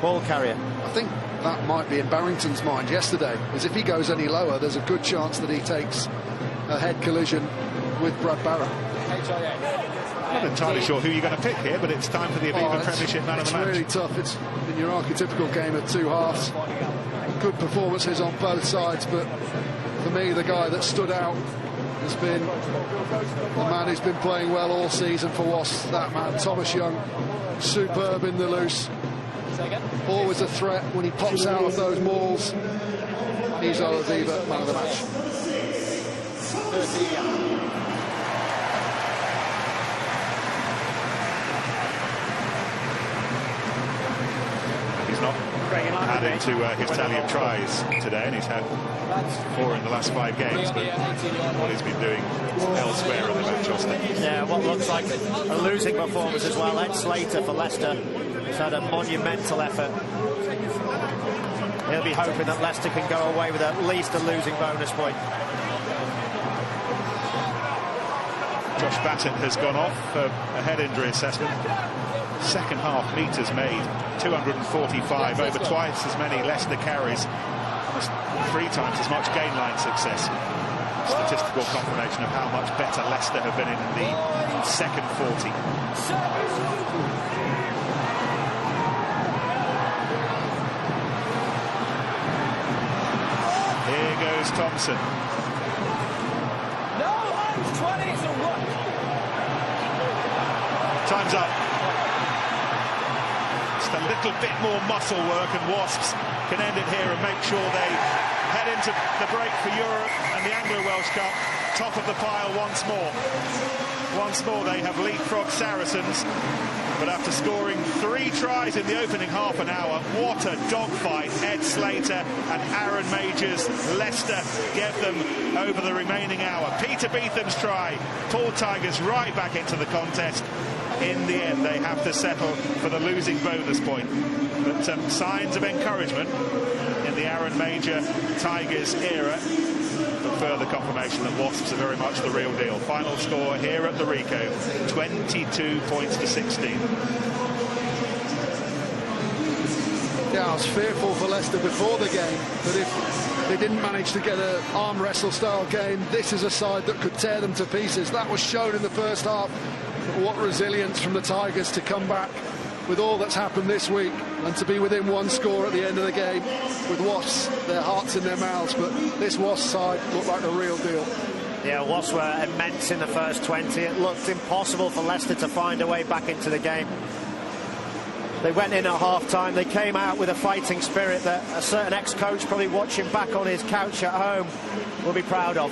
ball carrier. I think that might be in Barrington's mind yesterday, as if he goes any lower, there's a good chance that he takes a head collision with Brad Barrett. I'm not entirely sure who you're going to pick here, but it's time for the Aviva Premiership man of the match. It's really tough. It's in your archetypical game of two halves. Good performances on both sides, but for me, the guy that stood out has been the man who's been playing well all season for Wasps. That man, Thomas Young, superb in the loose. Always a threat when he pops out of those mauls. He's our Aviva man of the match. He's not added to his tally of tries today, and he's had 4 in the last 5 games, but what he's been doing elsewhere in the Manchester. Yeah, what looks like a losing performance as well. Ed Slater for Leicester has had a monumental effort. He'll be hoping that Leicester can go away with at least a losing bonus point. Josh Batten has gone off for a head injury assessment. Second half metres made 245, over twice as many Leicester carries, almost 3 times as much gain line success. Statistical confirmation of how much better Leicester have been in the second 40. Here goes Thompson. No, 20 to 1. Time's up. Just a little bit more muscle work and Wasps can end it here and make sure they head into the break for Europe and the Anglo-Welsh Cup top of the pile once more. Once more they have leapfrogged Saracens, but after scoring 3 tries in the opening half an hour, what a dogfight Ed Slater and Aaron Majors. Leicester gave them over the remaining hour. Peter Beetham's try pulled Tigers right back into the contest. In the end, they have to settle for the losing bonus point. But signs of encouragement in the Aaron Major Tigers era. But further confirmation that Wasps are very much the real deal. Final score here at the Rico, 22 points to 16. Yeah, I was fearful for Leicester before the game that if they didn't manage to get an arm wrestle style game, this is a side that could tear them to pieces. That was shown in the first half. But what resilience from the Tigers to come back with all that's happened this week and to be within 1 score at the end of the game with Wasps, their hearts in their mouths. But this Wasps side looked like the real deal. Yeah, Wasps were immense in the first 20. It looked impossible for Leicester to find a way back into the game. They went in at half-time. They came out with a fighting spirit that a certain ex-coach probably watching back on his couch at home will be proud of.